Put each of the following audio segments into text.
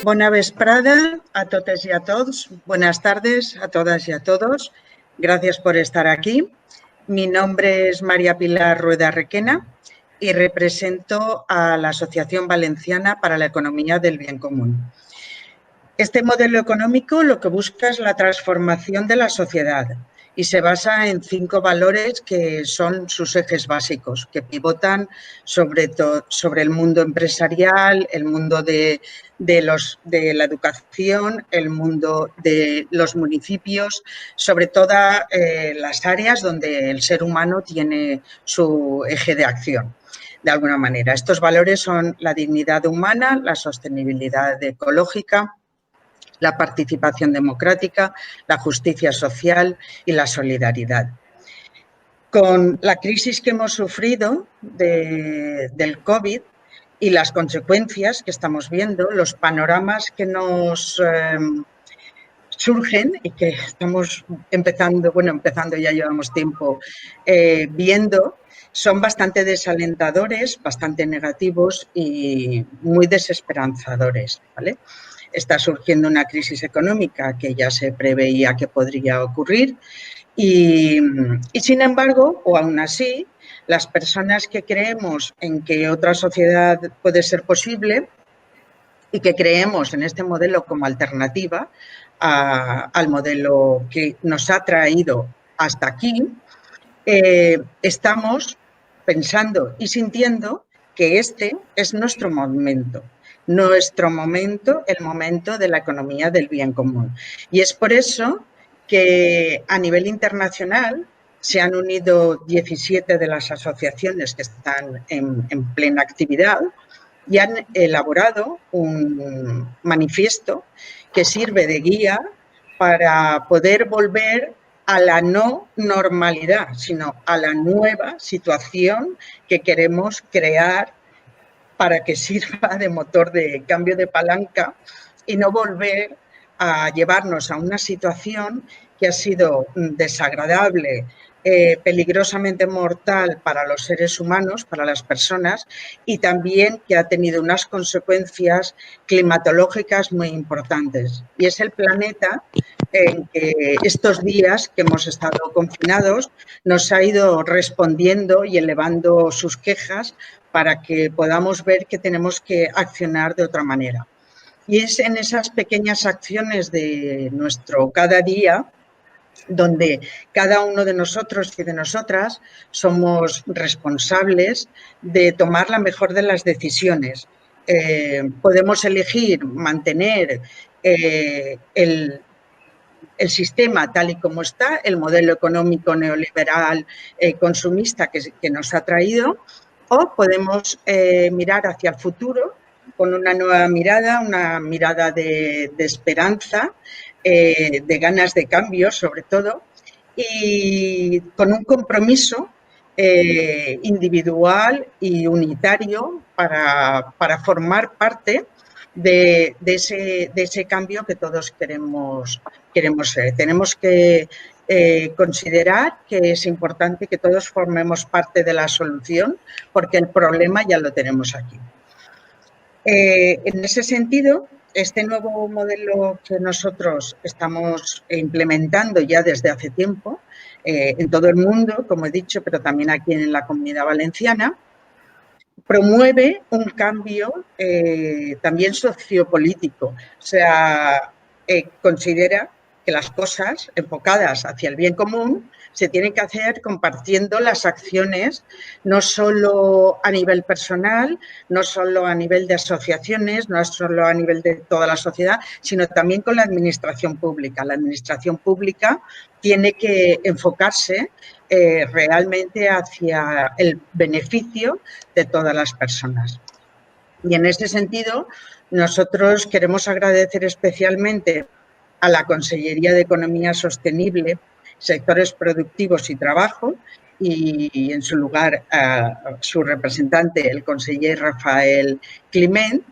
Bona vesprada a totes y a todos. Buenas tardes a todas y a todos. Gracias por estar aquí. Mi nombre es María Pilar Rueda Requena y represento a la Asociación Valenciana para la Economía del Bien Común. Este modelo económico lo que busca es la transformación de la sociedad y se basa en 5 valores que son sus ejes básicos, que pivotan sobre el mundo empresarial, el mundo de la educación, el mundo de los municipios, sobre todas las áreas donde el ser humano tiene su eje de acción. De alguna manera, estos valores son la dignidad humana, la sostenibilidad ecológica, la participación democrática, la justicia social y la solidaridad. Con la crisis que hemos sufrido del COVID y las consecuencias que estamos viendo, los panoramas que nos surgen y que estamos empezando ya llevamos tiempo viendo, son bastante desalentadores, bastante negativos y muy desesperanzadores, ¿vale? Está surgiendo una crisis económica que ya se preveía que podría ocurrir y sin embargo, o aún así, las personas que creemos en que otra sociedad puede ser posible y que creemos en este modelo como alternativa al modelo que nos ha traído hasta aquí, estamos pensando y sintiendo que este es nuestro momento, el momento de la economía del bien común. Y es por eso que a nivel internacional se han unido 17 de las asociaciones que están en plena actividad y han elaborado un manifiesto que sirve de guía para poder volver a la no normalidad, sino a la nueva situación que queremos crear para que sirva de motor de cambio de palanca y no volver a llevarnos a una situación que ha sido desagradable, peligrosamente mortal para los seres humanos, para las personas, y también que ha tenido unas consecuencias climatológicas muy importantes. Y es el planeta en que estos días que hemos estado confinados nos ha ido respondiendo y elevando sus quejas para que podamos ver que tenemos que accionar de otra manera. Y es en esas pequeñas acciones de nuestro cada día donde cada uno de nosotros y de nosotras somos responsables de tomar la mejor de las decisiones. Podemos elegir mantener el sistema tal y como está, el modelo económico neoliberal consumista que nos ha traído, o podemos mirar hacia el futuro con una nueva mirada, una mirada de esperanza, de ganas de cambio sobre todo, y con un compromiso individual y unitario para formar parte de ese cambio que todos queremos ser. Tenemos que considerar que es importante que todos formemos parte de la solución porque el problema ya lo tenemos aquí. En ese sentido, este nuevo modelo que nosotros estamos implementando ya desde hace tiempo en todo el mundo, como he dicho, pero también aquí en la Comunidad Valenciana, promueve un cambio también sociopolítico. O sea, considera que las cosas enfocadas hacia el bien común se tienen que hacer compartiendo las acciones, no solo a nivel personal, no solo a nivel de asociaciones, no solo a nivel de toda la sociedad, sino también con la administración pública. La administración pública tiene que enfocarse realmente hacia el beneficio de todas las personas. Y en este sentido, nosotros queremos agradecer especialmente a la Consellería de Economía Sostenible, Sectores Productivos y Trabajo, y en su lugar a su representante, el conseller Rafael Climent,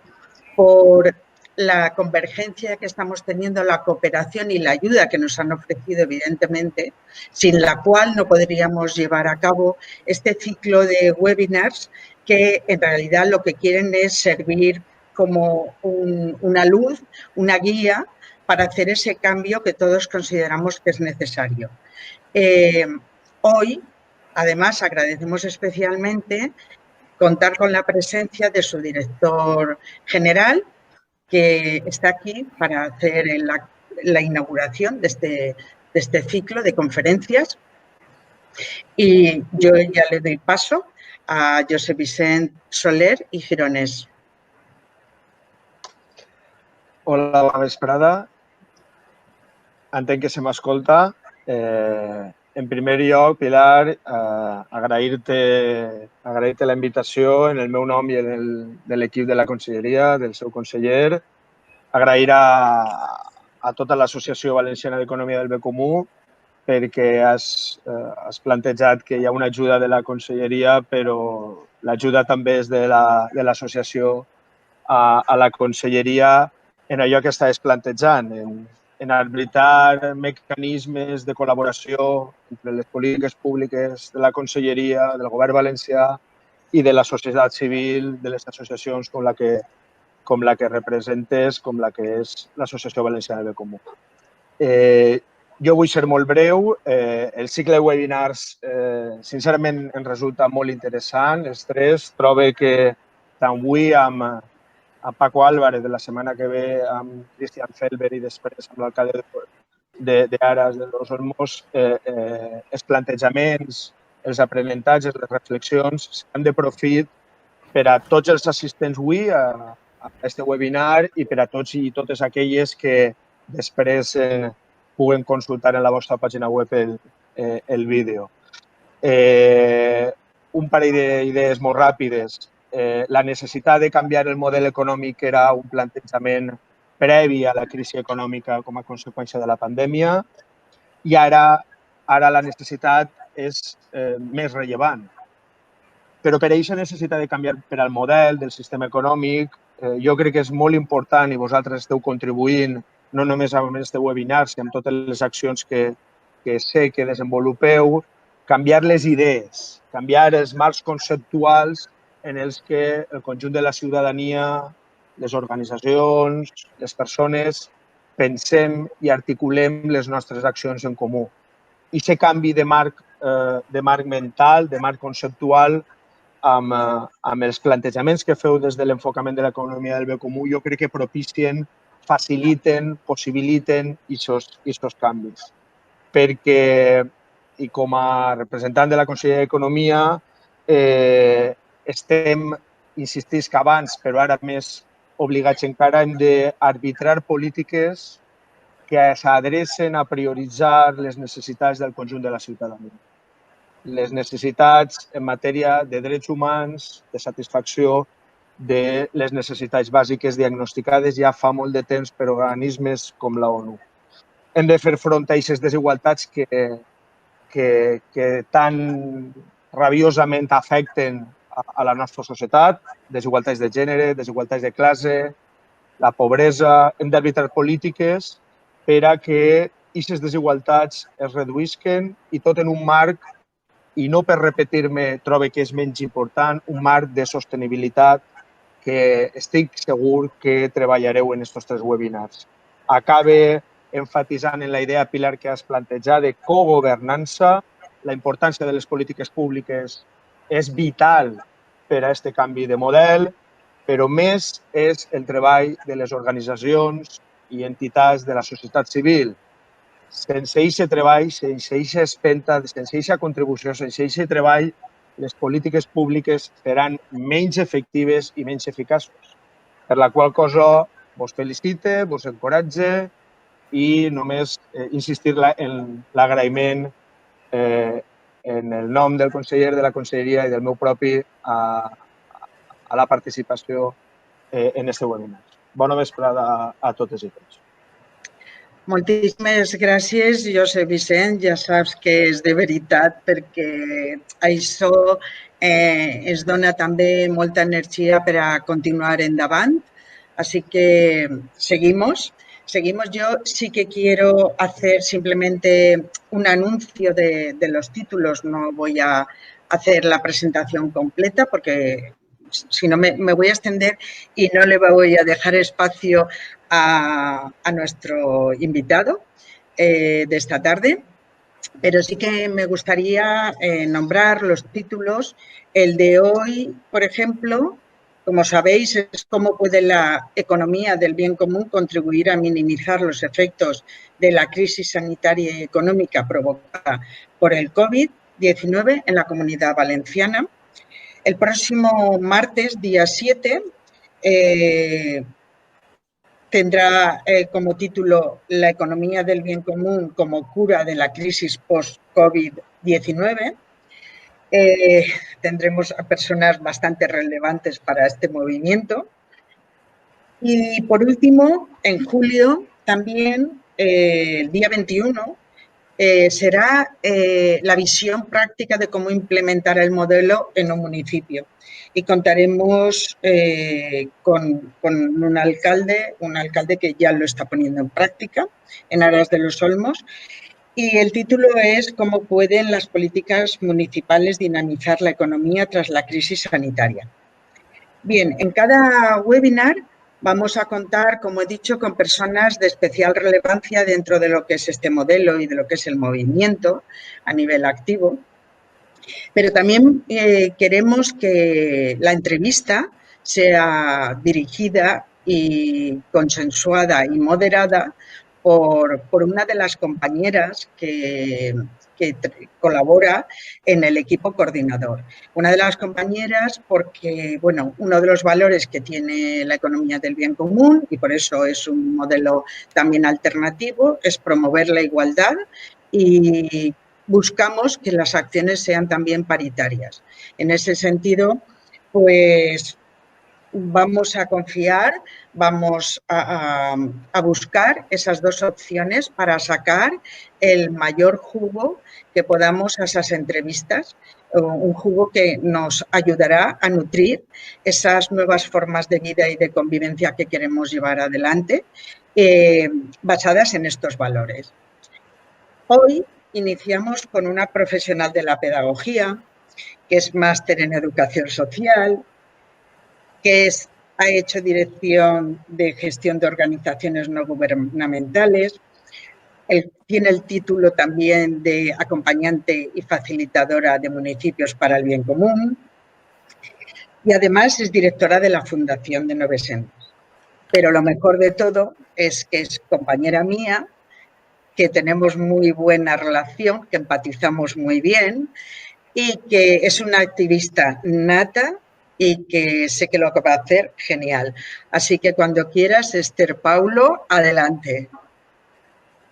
por la convergencia que estamos teniendo, la cooperación y la ayuda que nos han ofrecido, evidentemente, sin la cual no podríamos llevar a cabo este ciclo de webinars que en realidad lo que quieren es servir como una luz, una guía para hacer ese cambio que todos consideramos que es necesario. Hoy, además, agradecemos especialmente contar con la presencia de su director general, que está aquí para hacer la inauguración de este ciclo de conferencias. Y yo ya le doy paso a Josep Vicent Soler i Gironès. Hola, bona vesprada. Entenc que se m'escolta. En primer lloc, Pilar, agrair-te la invitació en el meu nom i de l'equip de la Conselleria, del seu conseller. Agrair a tota l'Associació Valenciana d'Economia del Bé Comú perquè has plantejat que hi ha una ajuda de la Conselleria, però l'ajuda també és de l'associació a la Conselleria en allò que estàs plantejant, en arbitrar mecanismes de col·laboració entre les polítiques públiques de la Conselleria, del Govern valencià i de la societat civil, de les associacions com la que representes, com la que és l'Associació Valenciana del Bé Comú. Jo vull ser molt breu. El cicle de webinars, sincerament, em resulta molt interessant. Els tres. Trobo que tant avui amb Paco Álvarez, de la setmana que ve amb Cristian Felber i després amb l'alcalde d'Aras, de Los Olmos, els plantejaments, els aprenentatges, les reflexions seran de profit per a tots els assistents avui a aquest webinar i per a tots i totes aquelles que després puguen consultar en la vostra pàgina web el vídeo. Un parell d'idees molt ràpides. La necessitat de canviar el model econòmic era un plantejament previ a la crisi econòmica com a conseqüència de la pandèmia i ara la necessitat és més rellevant. Però per aquesta necessitat de canviar per al model del sistema econòmic, jo crec que és molt important i vosaltres esteu contribuint no només amb aquest webinar, sinó amb totes les accions que sé que desenvolupeu, canviar les idees, canviar els marcs conceptuals en els que el conjunt de la ciutadania, les organitzacions, les persones, pensem i articulem les nostres accions en comú. I aquest canvi de marc mental, de marc conceptual, amb els plantejaments que feu des de l'enfocament de l'economia del bé comú, jo crec que propicien, faciliten, possibiliten aquests canvis. Perquè, i com a representant de la Conselleria d'Economia, estem, insistís que abans, però ara més obligats encara, hem d'arbitrar polítiques que s'adrecen a prioritzar les necessitats del conjunt de la ciutadania. Les necessitats en matèria de drets humans, de satisfacció de les necessitats bàsiques diagnosticades ja fa molt de temps per organismes com la ONU. Hem de fer front a aquestes desigualtats que tan rabiosament afecten a la nostra societat, desigualtats de gènere, desigualtats de classe, la pobresa. Hem d'arbitrar polítiques per a que aquestes desigualtats es reduïsquen i tot en un marc, i no per repetir-me, trobo que és menys important, un marc de sostenibilitat que estic segur que treballareu en aquests tres webinars. Acabe enfatitzant en la idea, Pilar, que has plantejat de cogovernança. La importància de les polítiques públiques és vital per a aquest canvi de model, però més és el treball de les organitzacions i entitats de la societat civil. Sense aquest treball, sense aquesta espenta, sense aquesta contribució, sense aquest treball, les polítiques públiques seran menys efectives i menys eficaces. Per la qual cosa vos felicite, vos encoratge i només insistir en l'agraïment en el nom del conseller, de la conselleria i del meu propi a la participació en aquest webinar. Bona vesprada a totes i tots. Moltíssimes gràcies, Josep Vicent. Ja saps que és de veritat perquè això ens dona també molta energia per a continuar endavant. Así que seguimos. Yo sí que quiero hacer simplemente un anuncio de los títulos. No voy a hacer la presentación completa porque si no me voy a extender y no le voy a dejar espacio a nuestro invitado de esta tarde, pero sí que me gustaría nombrar los títulos. El de hoy, por ejemplo, como sabéis, es cómo puede la economía del bien común contribuir a minimizar los efectos de la crisis sanitaria y económica provocada por el COVID-19 en la Comunidad Valenciana. El próximo martes, día 7, tendrá como título La economía del bien común como cura de la crisis post-COVID-19. Tendremos a personas bastante relevantes para este movimiento. Y por último, en julio también, el día 21, será la visión práctica de cómo implementar el modelo en un municipio. Y contaremos con un alcalde que ya lo está poniendo en práctica en Aras de los Olmos. Y el título es ¿Cómo pueden las políticas municipales dinamizar la economía tras la crisis sanitaria? Bien, en cada webinar vamos a contar, como he dicho, con personas de especial relevancia dentro de lo que es este modelo y de lo que es el movimiento a nivel activo. Pero también queremos que la entrevista sea dirigida y consensuada y moderada por una de las compañeras que colabora en el equipo coordinador. Una de las compañeras porque, bueno, uno de los valores que tiene la economía del bien común, y por eso es un modelo también alternativo, es promover la igualdad y buscamos que las acciones sean también paritarias. En ese sentido, pues vamos a confiar, vamos a buscar esas dos opciones para sacar el mayor jugo que podamos a esas entrevistas, un jugo que nos ayudará a nutrir esas nuevas formas de vida y de convivencia que queremos llevar adelante, basadas en estos valores. Hoy iniciamos con una profesional de la pedagogía, que es máster en educación social, que ha hecho dirección de gestión de organizaciones no gubernamentales, tiene el título también de acompañante y facilitadora de municipios para el bien común y además es directora de la Fundación de 9 Sendas. Pero lo mejor de todo es que es compañera mía, que tenemos muy buena relación, que empatizamos muy bien y que es una activista nata y que sé que lo va a hacer genial. Así que cuando quieras, Esther Paulo, adelante.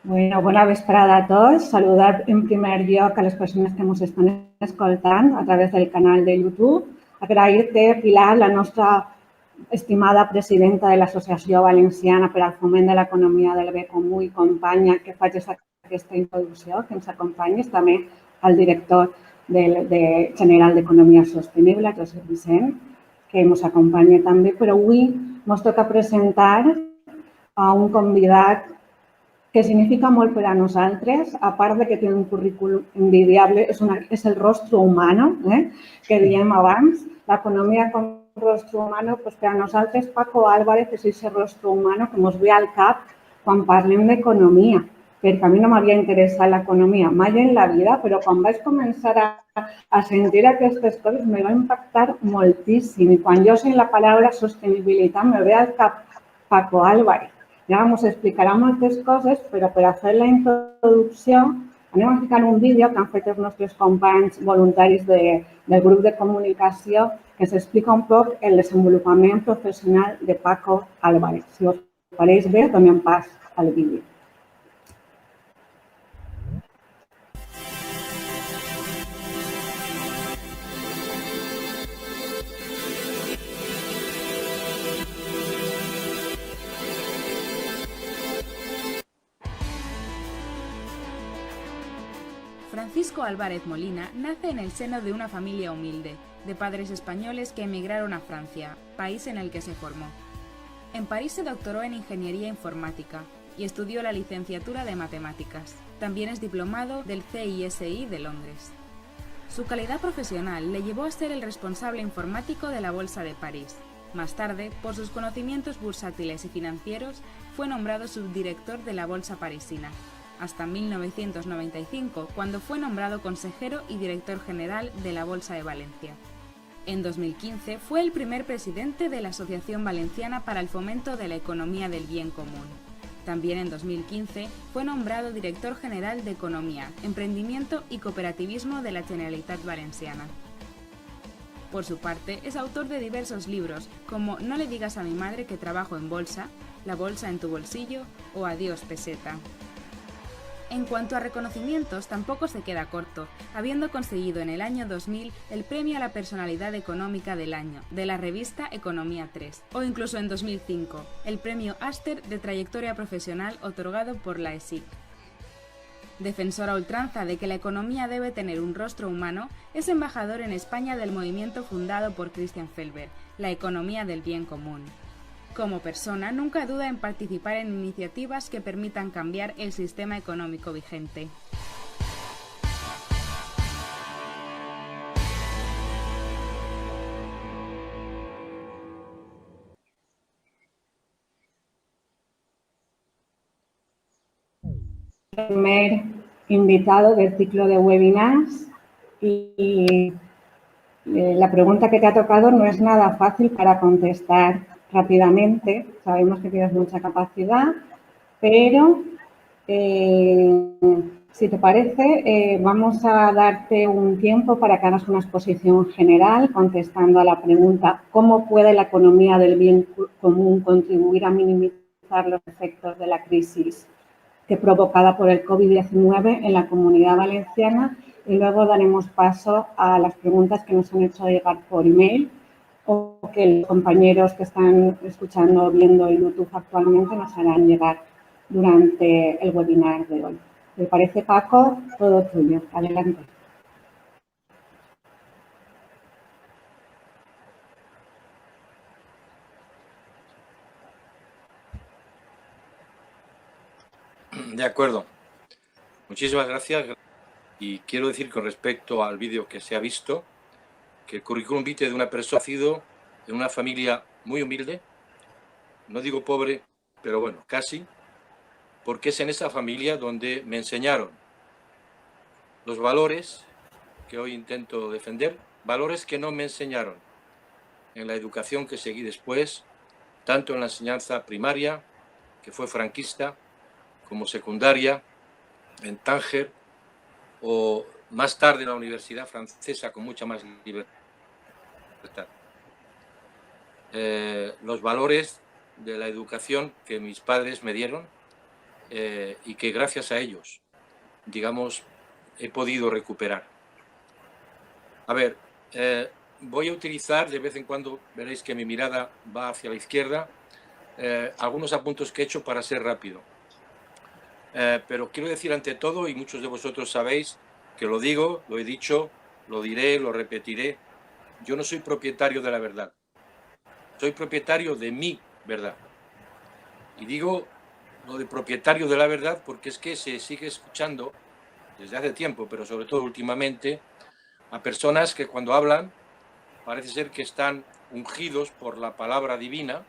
Bueno, bona vesprada a tots. Saludar en primer lloc a les persones que ens estan escoltant a través del canal de YouTube. Agrair-te, Pilar, la nostra estimada presidenta de l'Associació Valenciana per al Foment de l'Economia del Bé Comú i companya, que facis aquesta introducció, que ens acompanyis. També al director general d'Economia Sostenible, Josep Vicent, que ens acompanya també. Però avui ens toca presentar a un convidat que significa molt per a nosaltres, a part de que té un currículum envidiable, és el rostro humano, que diem abans. L'economia com rostro humano, pues per a nosaltres, Paco Álvarez és aquest rostro humano que ens ve al cap quan parlem d'economia, perquè a mi no m'havia interessat l'economia mai en la vida, però quan vaig començar a sentir aquestes coses me va impactar moltíssim. I quan jo sent la paraula sostenibilitat me ve al cap Paco Álvarez. Ja ens explicarà moltes coses, però per a fer la introducció anem a ficar un vídeo que han fet els nostres companys voluntaris del grup de comunicació que s'explica un poc el desenvolupament professional de Paco Álvarez. Si us pareix bé, donem pas al vídeo. Francisco Álvarez Molina nace en el seno de una familia humilde, de padres españoles que emigraron a Francia, país en el que se formó. En París se doctoró en Ingeniería Informática y estudió la licenciatura de Matemáticas. También es diplomado del CISI de Londres. Su calidad profesional le llevó a ser el responsable informático de la Bolsa de París. Más tarde, por sus conocimientos bursátiles y financieros, fue nombrado subdirector de la Bolsa parisina, hasta 1995, cuando fue nombrado consejero y director general de la Bolsa de Valencia. En 2015 fue el primer presidente de la Asociación Valenciana para el Fomento de la Economía del Bien Común. También en 2015 fue nombrado director general de Economía, Emprendimiento y Cooperativismo de la Generalitat Valenciana. Por su parte, es autor de diversos libros, como No le digas a mi madre que trabajo en bolsa, La bolsa en tu bolsillo o Adiós peseta. En cuanto a reconocimientos, tampoco se queda corto, habiendo conseguido en el año 2000 el premio a la personalidad económica del año, de la revista Economía 3, o incluso en 2005, el premio Aster de trayectoria profesional otorgado por la ESIC. Defensor a ultranza de que la economía debe tener un rostro humano, es embajador en España del movimiento fundado por Christian Felber, la economía del bien común. Como persona, nunca duda en participar en iniciativas que permitan cambiar el sistema económico vigente. Primer invitado del ciclo de webinars y la pregunta que te ha tocado no es nada fácil para contestar rápidamente. Sabemos que tienes mucha capacidad, pero si te parece, vamos a darte un tiempo para que hagas una exposición general contestando a la pregunta ¿cómo puede la economía del bien común contribuir a minimizar los efectos de la crisis provocada por el COVID-19 en la Comunidad Valenciana? Y luego daremos paso a las preguntas que nos han hecho llegar por email o que los compañeros que están escuchando o viendo en YouTube actualmente nos harán llegar durante el webinar de hoy. ¿Te parece, Paco? Todo tuyo. Adelante. De acuerdo. Muchísimas gracias. Y quiero decir con respecto al vídeo que se ha visto, que el currículum vitae de una persona nacido en una familia muy humilde, no digo pobre, pero bueno, casi, porque es en esa familia donde me enseñaron los valores que hoy intento defender, valores que no me enseñaron en la educación que seguí después, tanto en la enseñanza primaria, que fue franquista, como secundaria, en Tánger, o más tarde en la universidad francesa con mucha más libertad. Los valores de la educación que mis padres me dieron y que gracias a ellos, digamos, he podido recuperar. A ver, voy a utilizar, de vez en cuando veréis que mi mirada va hacia la izquierda, algunos apuntes que he hecho para ser rápido. Pero quiero decir ante todo, y muchos de vosotros sabéis que lo digo, lo he dicho, lo diré, lo repetiré, yo no soy propietario de la verdad, soy propietario de mi verdad. Y digo lo de propietario de la verdad porque es que se sigue escuchando desde hace tiempo, pero sobre todo últimamente, a personas que cuando hablan parece ser que están ungidos por la palabra divina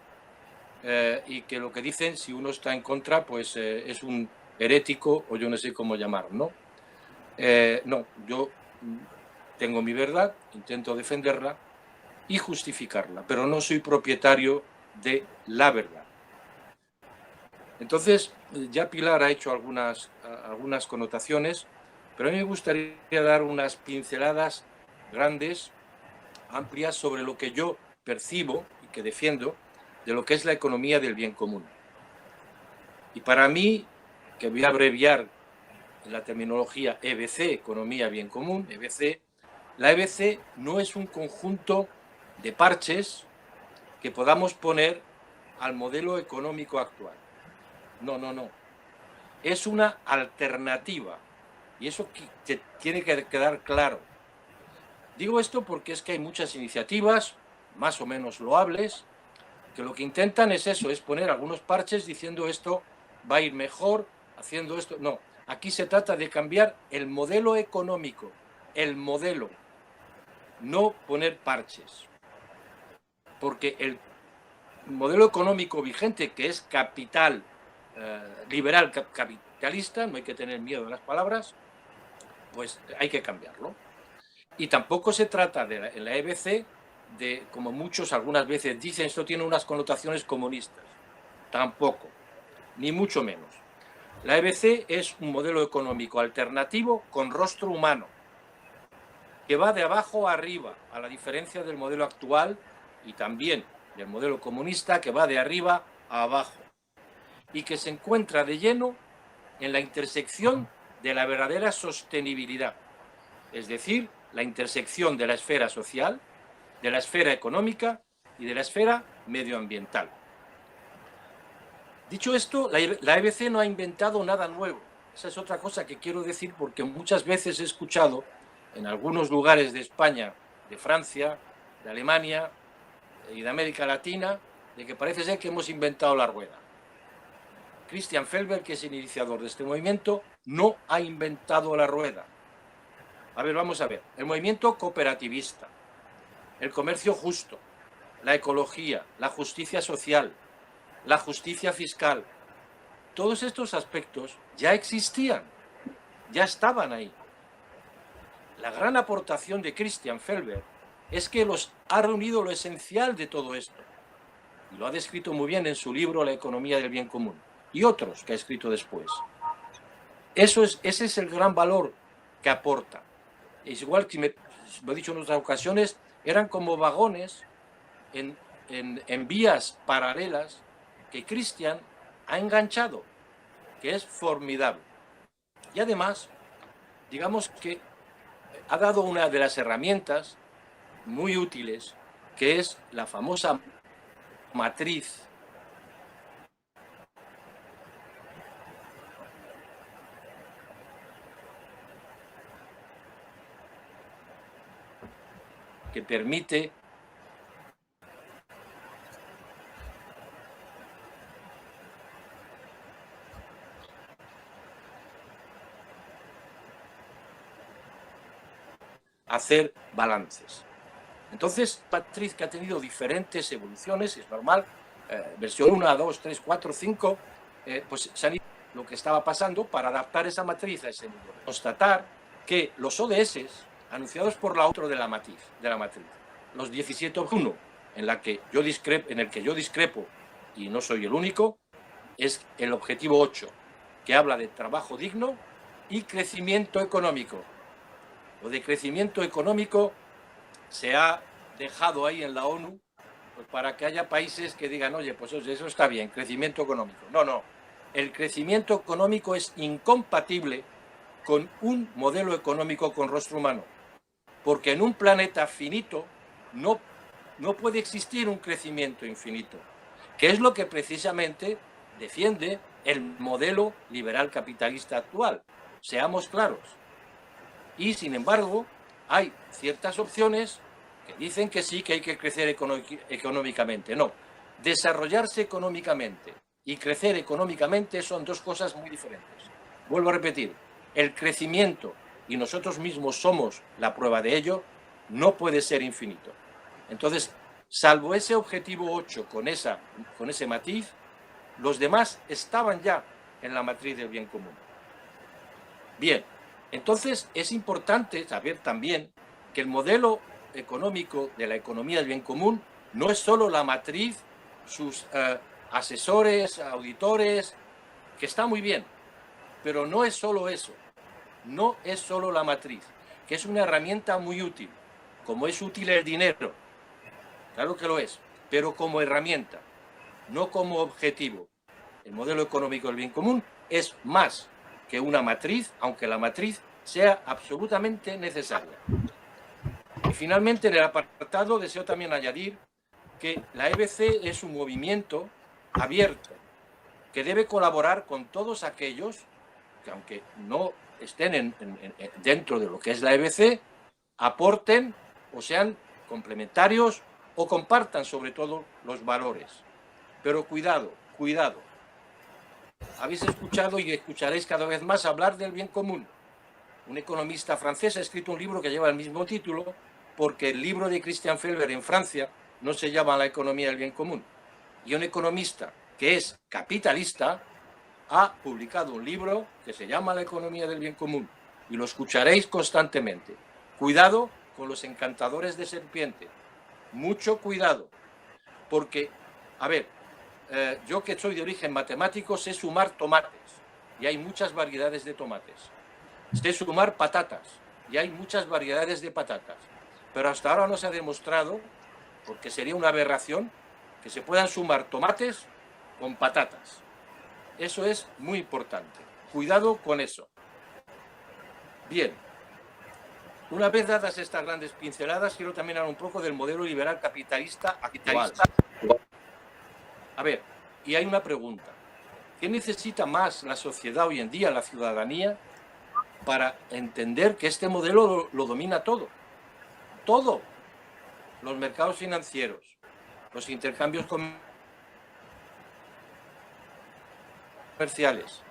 y que lo que dicen, si uno está en contra, pues es un herético o yo no sé cómo llamar, ¿no? No, yo tengo mi verdad, intento defenderla y justificarla, pero no soy propietario de la verdad. Entonces, ya Pilar ha hecho algunas connotaciones, pero a mí me gustaría dar unas pinceladas grandes, amplias, sobre lo que yo percibo y que defiendo de lo que es la economía del bien común. Y para mí, que voy a abreviar la terminología EBC, Economía Bien Común, EBC, la EBC no es un conjunto de parches que podamos poner al modelo económico actual. No, no, no. Es una alternativa y eso tiene que quedar claro. Digo esto porque es que hay muchas iniciativas, más o menos loables, que lo que intentan es eso, es poner algunos parches diciendo esto va a ir mejor, haciendo esto. No, aquí se trata de cambiar el modelo económico el modelo, no poner parches. Porque el modelo económico vigente, que es capital, liberal capitalista, no hay que tener miedo de las palabras, pues hay que cambiarlo. Y tampoco se trata en la EBC de, como muchos algunas veces dicen, esto tiene unas connotaciones comunistas. Tampoco, ni mucho menos. La EBC es un modelo económico alternativo con rostro humano, que va de abajo a arriba, a la diferencia del modelo actual y también del modelo comunista, que va de arriba a abajo, y que se encuentra de lleno en la intersección de la verdadera sostenibilidad, es decir, la intersección de la esfera social, de la esfera económica y de la esfera medioambiental. Dicho esto, la EBC no ha inventado nada nuevo. Esa es otra cosa que quiero decir, porque muchas veces he escuchado en algunos lugares de España, de Francia, de Alemania y de América Latina, de que parece ser que hemos inventado la rueda. Christian Felber, que es el iniciador de este movimiento, no ha inventado la rueda. A ver, vamos a ver. El movimiento cooperativista, el comercio justo, la ecología, la justicia social, la justicia fiscal, todos estos aspectos ya existían, ya estaban ahí. La gran aportación de Christian Felber es que los ha reunido lo esencial de todo esto. Y lo ha descrito muy bien en su libro La economía del bien común. Y otros que ha escrito después. Ese es el gran valor que aporta. Es igual que lo he dicho en otras ocasiones, eran como vagones en vías paralelas que Christian ha enganchado, que es formidable. Y además, digamos que ha dado una de las herramientas muy útiles, que es la famosa matriz que permite hacer balances. Entonces, matriz que ha tenido diferentes evoluciones, es normal, versión 1, 2, 3, 4, 5, pues se han ido lo que estaba pasando para adaptar esa matriz a ese mundo. Constatar que los ODS, anunciados por la otra de la matriz, los 17.1, en el que yo discrepo, y no soy el único, es el objetivo 8, que habla de trabajo digno y crecimiento económico. Lo de crecimiento económico se ha dejado ahí en la ONU pues para que haya países que digan, oye, pues eso está bien, crecimiento económico. No. El crecimiento económico es incompatible con un modelo económico con rostro humano. Porque en un planeta finito no puede existir un crecimiento infinito, que es lo que precisamente defiende el modelo liberal capitalista actual. Seamos claros. Y, sin embargo, hay ciertas opciones que dicen que sí, que hay que crecer económicamente. No, desarrollarse económicamente y crecer económicamente son dos cosas muy diferentes. Vuelvo a repetir, el crecimiento, y nosotros mismos somos la prueba de ello, no puede ser infinito. Entonces, salvo ese objetivo 8 con ese matiz, los demás estaban ya en la matriz del bien común. Bien, entonces es importante saber también que el modelo económico de la economía del bien común no es solo la matriz, sus asesores, auditores, que está muy bien, pero no es solo eso, no es solo la matriz, que es una herramienta muy útil, como es útil el dinero, claro que lo es, pero como herramienta, no como objetivo. El modelo económico del bien común es más que una matriz, aunque la matriz sea absolutamente necesaria. Y finalmente, en el apartado, deseo también añadir que la EBC es un movimiento abierto, que debe colaborar con todos aquellos que, aunque no estén dentro de lo que es la EBC, aporten o sean complementarios o compartan sobre todo los valores. Pero cuidado. Habéis escuchado y escucharéis cada vez más hablar del bien común. un economista francés, ha escrito un libro que lleva el mismo título, porque el libro de Christian Felber en Francia no se llama La economía del bien común. Y un economista que es capitalista ha publicado un libro que se llama La economía del bien común, y lo escucharéis constantemente. Cuidado con los encantadores de serpiente, mucho cuidado, porque, a ver, yo que soy de origen matemático sé sumar tomates, y hay muchas variedades de tomates. Sé sumar patatas, y hay muchas variedades de patatas, pero hasta ahora no se ha demostrado, porque sería una aberración, que se puedan sumar tomates con patatas. Eso es muy importante. Cuidado con eso. Bien. Una vez dadas estas grandes pinceladas, quiero también hablar un poco del modelo liberal capitalista actual. A ver, y hay una pregunta. ¿Qué necesita más la sociedad hoy en día, la ciudadanía, para entender que este modelo lo domina todo? Todo. Los mercados financieros, los intercambios comerciales,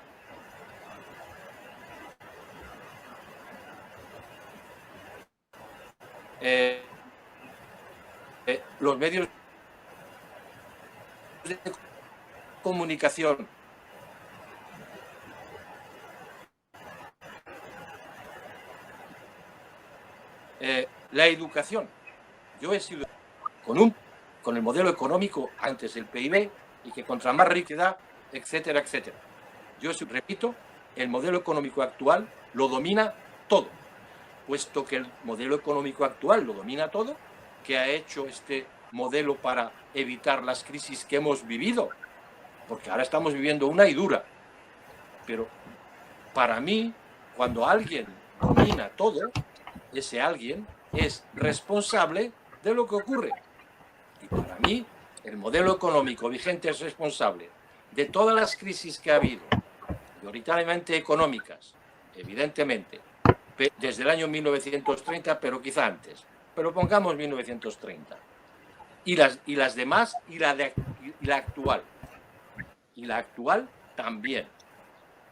los medios de comunicación, la educación. Yo he sido con el modelo económico antes del PIB, y que contra más riqueza, etcétera, etcétera. Yo repito, el modelo económico actual lo domina todo. Puesto que el modelo económico actual lo domina todo, ¿qué ha hecho este modelo para evitar las crisis que hemos vivido? Porque ahora estamos viviendo una y dura. Pero para mí, cuando alguien domina todo, ese alguien es responsable de lo que ocurre. Y para mí, el modelo económico vigente es responsable de todas las crisis que ha habido, prioritariamente económicas, evidentemente, desde el año 1930, pero quizá antes. Pero pongamos 1930. Y las demás, y la actual. Y la actual también,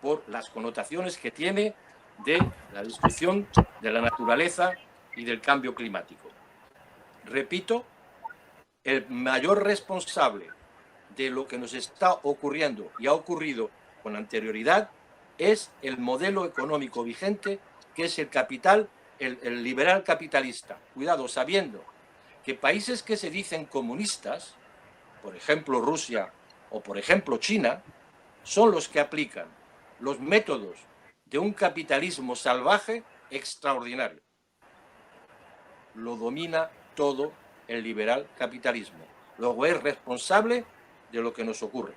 por las connotaciones que tiene de la destrucción de la naturaleza y del cambio climático. Repito, el mayor responsable de lo que nos está ocurriendo y ha ocurrido con anterioridad es el modelo económico vigente, que es el capital, el liberal capitalista. Cuidado, sabiendo que países que se dicen comunistas, por ejemplo Rusia o por ejemplo China, son los que aplican los métodos de un capitalismo salvaje extraordinario. Lo domina todo el liberal capitalismo. Luego es responsable de lo que nos ocurre.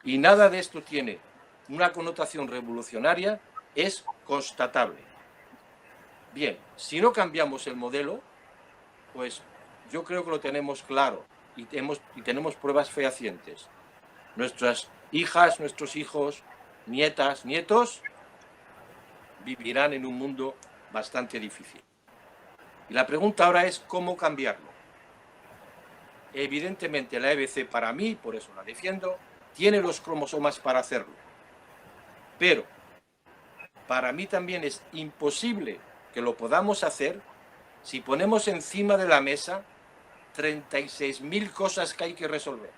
Y nada de esto tiene una connotación revolucionaria, es constatable. Bien, si no cambiamos el modelo, pues yo creo que lo tenemos claro y tenemos pruebas fehacientes. Nuestras hijas, nuestros hijos, nietas, nietos, vivirán en un mundo bastante difícil. Y la pregunta ahora es cómo cambiarlo. Evidentemente la EBC, para mí, por eso la defiendo, tiene los cromosomas para hacerlo. Pero para mí también es imposible que lo podamos hacer si ponemos encima de la mesa 36.000 cosas que hay que resolver.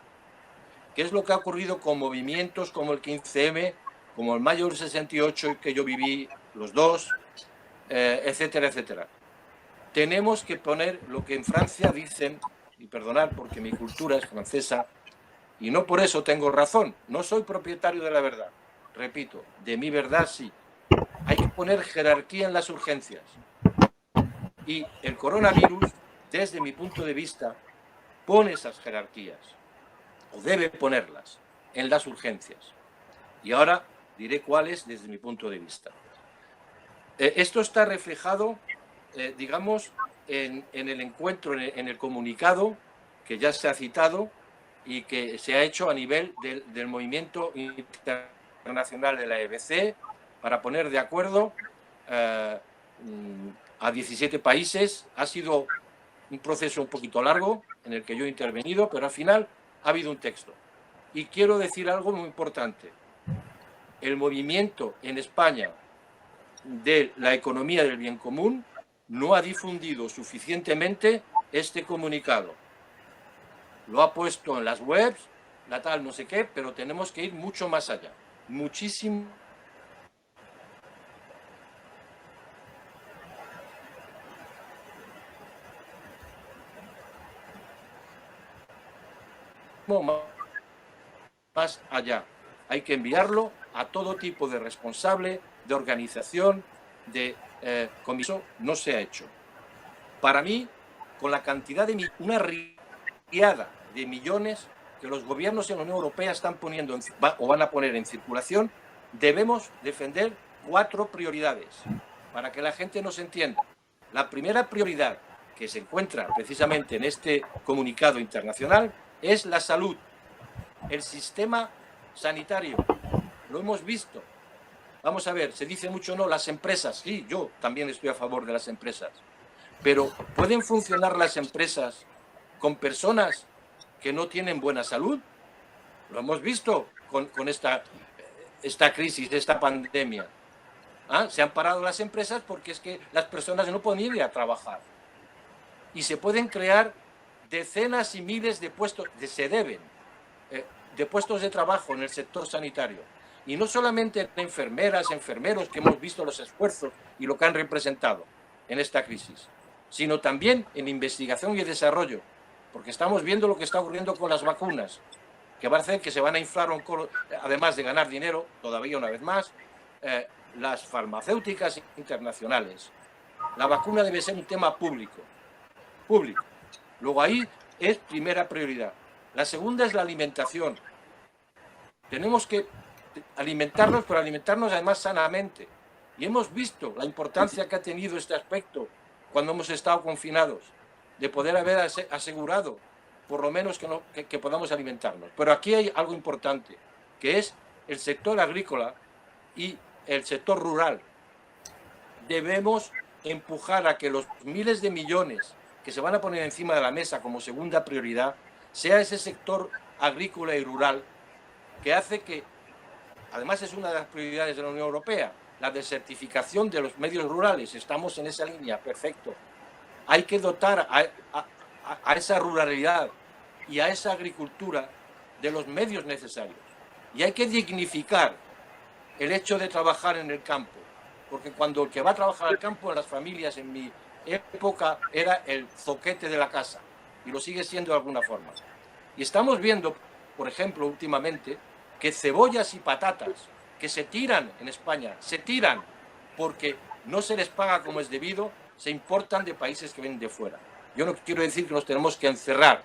¿Qué es lo que ha ocurrido con movimientos como el 15M, como el mayo del 68 que yo viví, los dos, etcétera, etcétera? Tenemos que poner lo que en Francia dicen, y perdonad porque mi cultura es francesa, y no por eso tengo razón, no soy propietario de la verdad. Repito, de mi verdad sí. Hay que poner jerarquía en las urgencias. Y el coronavirus, desde mi punto de vista, pone esas jerarquías, o debe ponerlas, en las urgencias. Y ahora diré cuáles desde mi punto de vista. Esto está reflejado, digamos, en el encuentro, en el comunicado que ya se ha citado y que se ha hecho a nivel del movimiento internacional de la EBC para poner de acuerdo a 17 países. Ha sido un proceso un poquito largo en el que yo he intervenido, pero al final ha habido un texto. Y quiero decir algo muy importante. El movimiento en España de la economía del bien común no ha difundido suficientemente este comunicado. Lo ha puesto en las webs, la tal no sé qué, pero tenemos que ir mucho más allá, muchísimo más allá. Hay que enviarlo a todo tipo de responsable, de organización, de comisión. No se ha hecho. Para mí, con la cantidad de una riada de millones que los gobiernos en la Unión Europea están poniendo o van a poner en circulación, debemos defender 4 prioridades para que la gente nos entienda. La primera prioridad que se encuentra precisamente en este comunicado internacional es la salud, el sistema sanitario. Lo hemos visto. Vamos a ver, se dice mucho no, las empresas. Sí, yo también estoy a favor de las empresas. Pero ¿pueden funcionar las empresas con personas que no tienen buena salud? Lo hemos visto con esta crisis, esta pandemia. Se han parado las empresas porque es que las personas no pueden ir a trabajar. Y se pueden crear decenas y miles de puestos, de puestos de trabajo en el sector sanitario. Y no solamente enfermeras, enfermeros, que hemos visto los esfuerzos y lo que han representado en esta crisis, sino también en investigación y desarrollo, porque estamos viendo lo que está ocurriendo con las vacunas, que va a hacer que se van a inflar, además de ganar dinero, todavía una vez más, las farmacéuticas internacionales. La vacuna debe ser un tema público. Luego ahí es primera prioridad. La segunda es la alimentación. Tenemos que alimentarnos, pero alimentarnos además sanamente. Y hemos visto la importancia que ha tenido este aspecto cuando hemos estado confinados, de poder haber asegurado por lo menos que podamos alimentarnos. Pero aquí hay algo importante, que es el sector agrícola y el sector rural. Debemos empujar a que los miles de millones que se van a poner encima de la mesa como segunda prioridad sea ese sector agrícola y rural, que hace que, además es una de las prioridades de la Unión Europea, la desertificación de los medios rurales. Estamos en esa línea, perfecto. Hay que dotar a esa ruralidad y a esa agricultura de los medios necesarios. Y hay que dignificar el hecho de trabajar en el campo, porque cuando el que va a trabajar al campo, en las familias, en mi época, era el zoquete de la casa, y lo sigue siendo de alguna forma. Y estamos viendo, por ejemplo, últimamente, que cebollas y patatas que se tiran en España, se tiran porque no se les paga como es debido, se importan de países que vienen de fuera. Yo no quiero decir que nos tenemos que encerrar,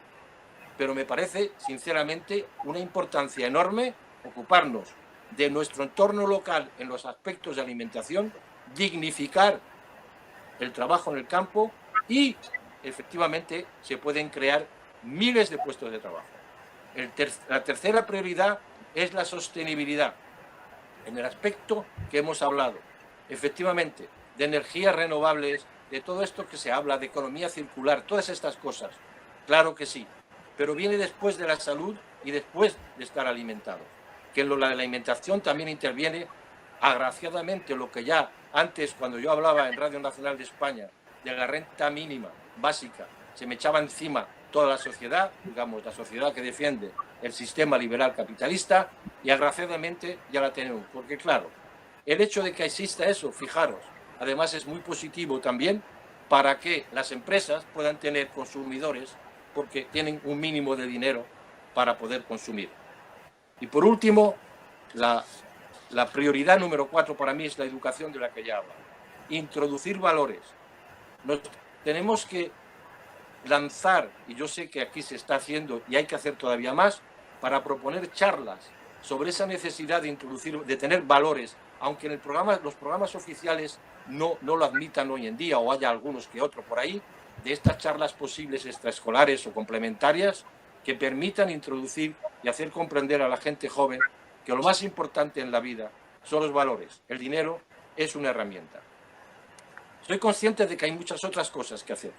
pero me parece, sinceramente, una importancia enorme ocuparnos de nuestro entorno local en los aspectos de alimentación, dignificar el trabajo en el campo y, efectivamente, se pueden crear miles de puestos de trabajo. La tercera prioridad es la sostenibilidad, en el aspecto que hemos hablado, efectivamente, de energías renovables, de todo esto que se habla, de economía circular, todas estas cosas, claro que sí, pero viene después de la salud y después de estar alimentados, que en la alimentación también interviene, agraciadamente, lo que ya antes, cuando yo hablaba en Radio Nacional de España, de la renta mínima básica, se me echaba encima toda la sociedad, digamos, la sociedad que defiende el sistema liberal capitalista, y agraciadamente ya la tenemos. Porque claro, el hecho de que exista eso, fijaros, además es muy positivo también para que las empresas puedan tener consumidores, porque tienen un mínimo de dinero para poder consumir. Y por último, la prioridad número 4 para mí es la educación, de la que ya hablo. Introducir valores. Nos tenemos que lanzar, y yo sé que aquí se está haciendo y hay que hacer todavía más, para proponer charlas sobre esa necesidad de introducir, de tener valores, aunque en los programas oficiales no lo admitan hoy en día, o haya algunos que otros por ahí, de estas charlas posibles extraescolares o complementarias que permitan introducir y hacer comprender a la gente joven que lo más importante en la vida son los valores. El dinero es una herramienta. Soy consciente de que hay muchas otras cosas que hacer,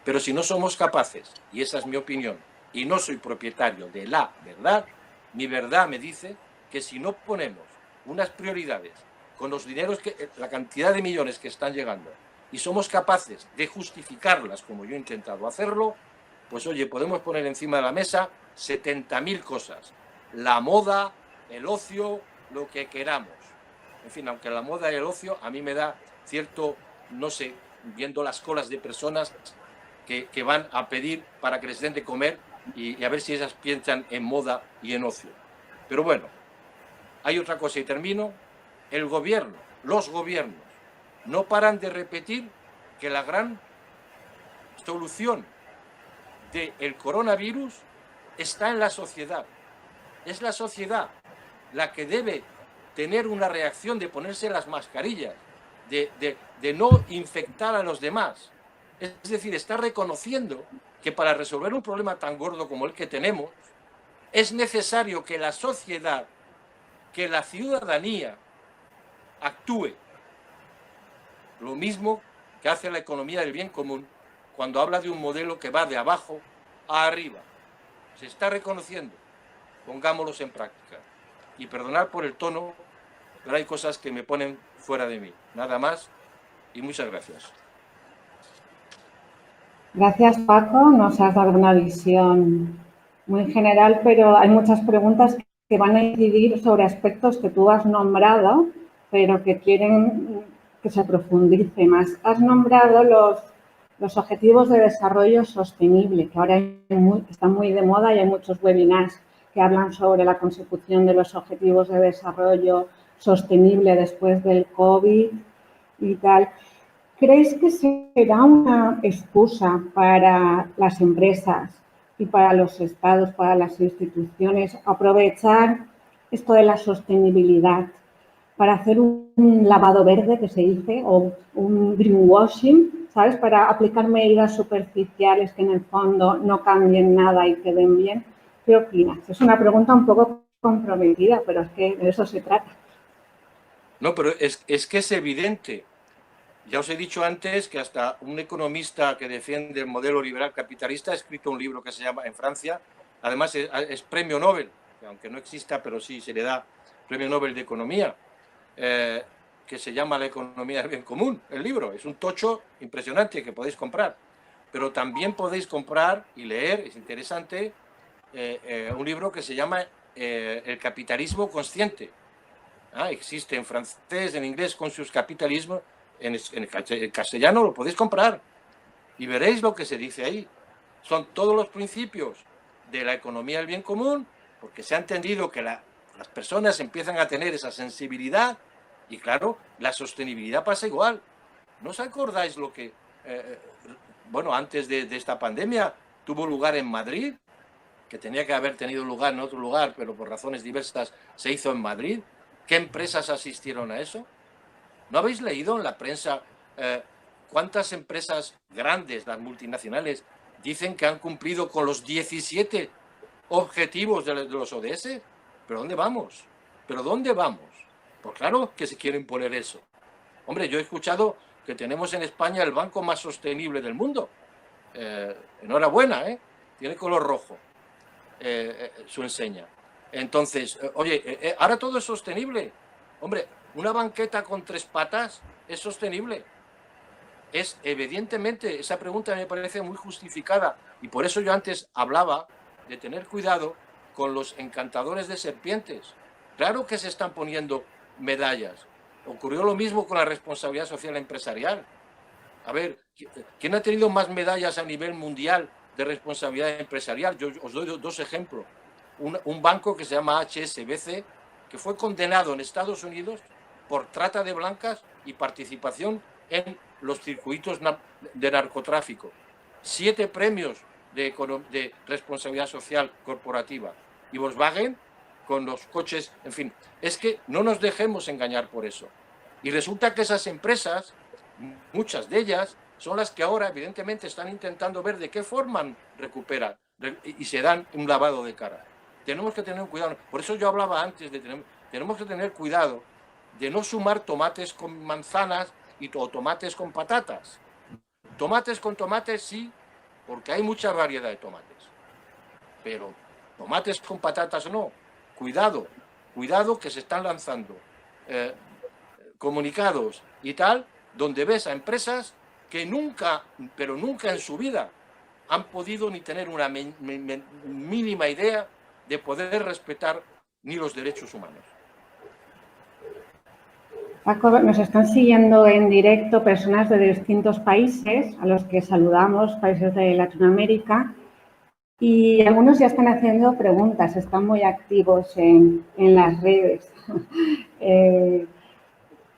pero si no somos capaces, y esa es mi opinión, y no soy propietario de la verdad, mi verdad me dice que si no ponemos unas prioridades con los dineros, la cantidad de millones que están llegando, y somos capaces de justificarlas, como yo he intentado hacerlo, pues oye, podemos poner encima de la mesa 70.000 cosas. La moda, el ocio, lo que queramos. En fin, aunque la moda y el ocio a mí me da cierto, no sé, viendo las colas de personas que van a pedir para que les den de comer y a ver si ellas piensan en moda y en ocio. Pero bueno, hay otra cosa y termino. El gobierno, los gobiernos, no paran de repetir que la gran solución del coronavirus está en la sociedad. Es la sociedad la que debe tener una reacción de ponerse las mascarillas, de no infectar a los demás. Es decir, está reconociendo que para resolver un problema tan gordo como el que tenemos, es necesario que la sociedad, que la ciudadanía actúe. Lo mismo que hace la economía del bien común cuando habla de un modelo que va de abajo a arriba. Se está reconociendo. Pongámoslos en práctica. Y perdonad por el tono, pero hay cosas que me ponen fuera de mí. Nada más y muchas gracias. Gracias, Paco. Nos has dado una visión muy general, pero hay muchas preguntas que van a incidir sobre aspectos que tú has nombrado, pero que quieren que se profundice más. Has nombrado los objetivos de desarrollo sostenible, que ahora están muy de moda y hay muchos webinars que hablan sobre la consecución de los objetivos de desarrollo sostenible después del COVID y tal. ¿Creéis que será una excusa para las empresas y para los estados, para las instituciones, aprovechar esto de la sostenibilidad para hacer un lavado verde, que se dice, o un greenwashing, ¿sabes? Para aplicar medidas superficiales que en el fondo no cambien nada y queden bien? ¿Qué opinas? Es una pregunta un poco comprometida, pero es que de eso se trata. No, pero es que es evidente. Ya os he dicho antes que hasta un economista que defiende el modelo liberal capitalista ha escrito un libro que se llama, en Francia, además es premio Nobel, aunque no exista, pero sí se le da premio Nobel de Economía, que se llama La economía del bien común, el libro. Es un tocho impresionante que podéis comprar. Pero también podéis comprar y leer, es interesante, un libro que se llama El capitalismo consciente. Existe en francés, en inglés, con sus capitalismos. En castellano lo podéis comprar y veréis lo que se dice ahí. Son todos los principios de la economía del bien común, porque se ha entendido que las personas empiezan a tener esa sensibilidad y, claro, la sostenibilidad pasa igual. ¿No os acordáis lo que, bueno, antes de esta pandemia tuvo lugar en Madrid, que tenía que haber tenido lugar en otro lugar, pero por razones diversas se hizo en Madrid? ¿Qué empresas asistieron a eso? ¿No habéis leído en la prensa cuántas empresas grandes, las multinacionales, dicen que han cumplido con los 17 objetivos de los ODS? ¿Pero dónde vamos? ¿Pero dónde vamos? Pues claro que se quieren poner eso. Hombre, yo he escuchado que tenemos en España el banco más sostenible del mundo. Enhorabuena, tiene color rojo su enseña. Entonces, oye, ahora todo es sostenible. Hombre, una banqueta con 3 patas es sostenible. Es evidentemente, esa pregunta me parece muy justificada y por eso yo antes hablaba de tener cuidado con los encantadores de serpientes. Claro que se están poniendo medallas. Ocurrió lo mismo con la responsabilidad social empresarial. A ver, ¿quién ha tenido más medallas a nivel mundial de responsabilidad empresarial? Yo os doy 2 ejemplos. Un banco que se llama HSBC, que fue condenado en Estados Unidos por trata de blancas y participación en los circuitos de narcotráfico. 7 premios de responsabilidad social corporativa. Y Volkswagen con los coches, en fin. Es que no nos dejemos engañar por eso. Y resulta que esas empresas, muchas de ellas, son las que ahora evidentemente están intentando ver de qué forma recuperan y se dan un lavado de cara. Tenemos que tener cuidado. Por eso yo hablaba antes de tenemos que tener cuidado de no sumar tomates con manzanas o tomates con patatas. Tomates con tomates sí, porque hay mucha variedad de tomates. Pero tomates con patatas no. Cuidado, cuidado que se están lanzando comunicados y tal, donde ves a empresas que nunca, pero nunca en su vida han podido ni tener una mínima idea de poder respetar ni los derechos humanos. Paco, nos están siguiendo en directo personas de distintos países, a los que saludamos, países de Latinoamérica, y algunos ya están haciendo preguntas, están muy activos en las redes.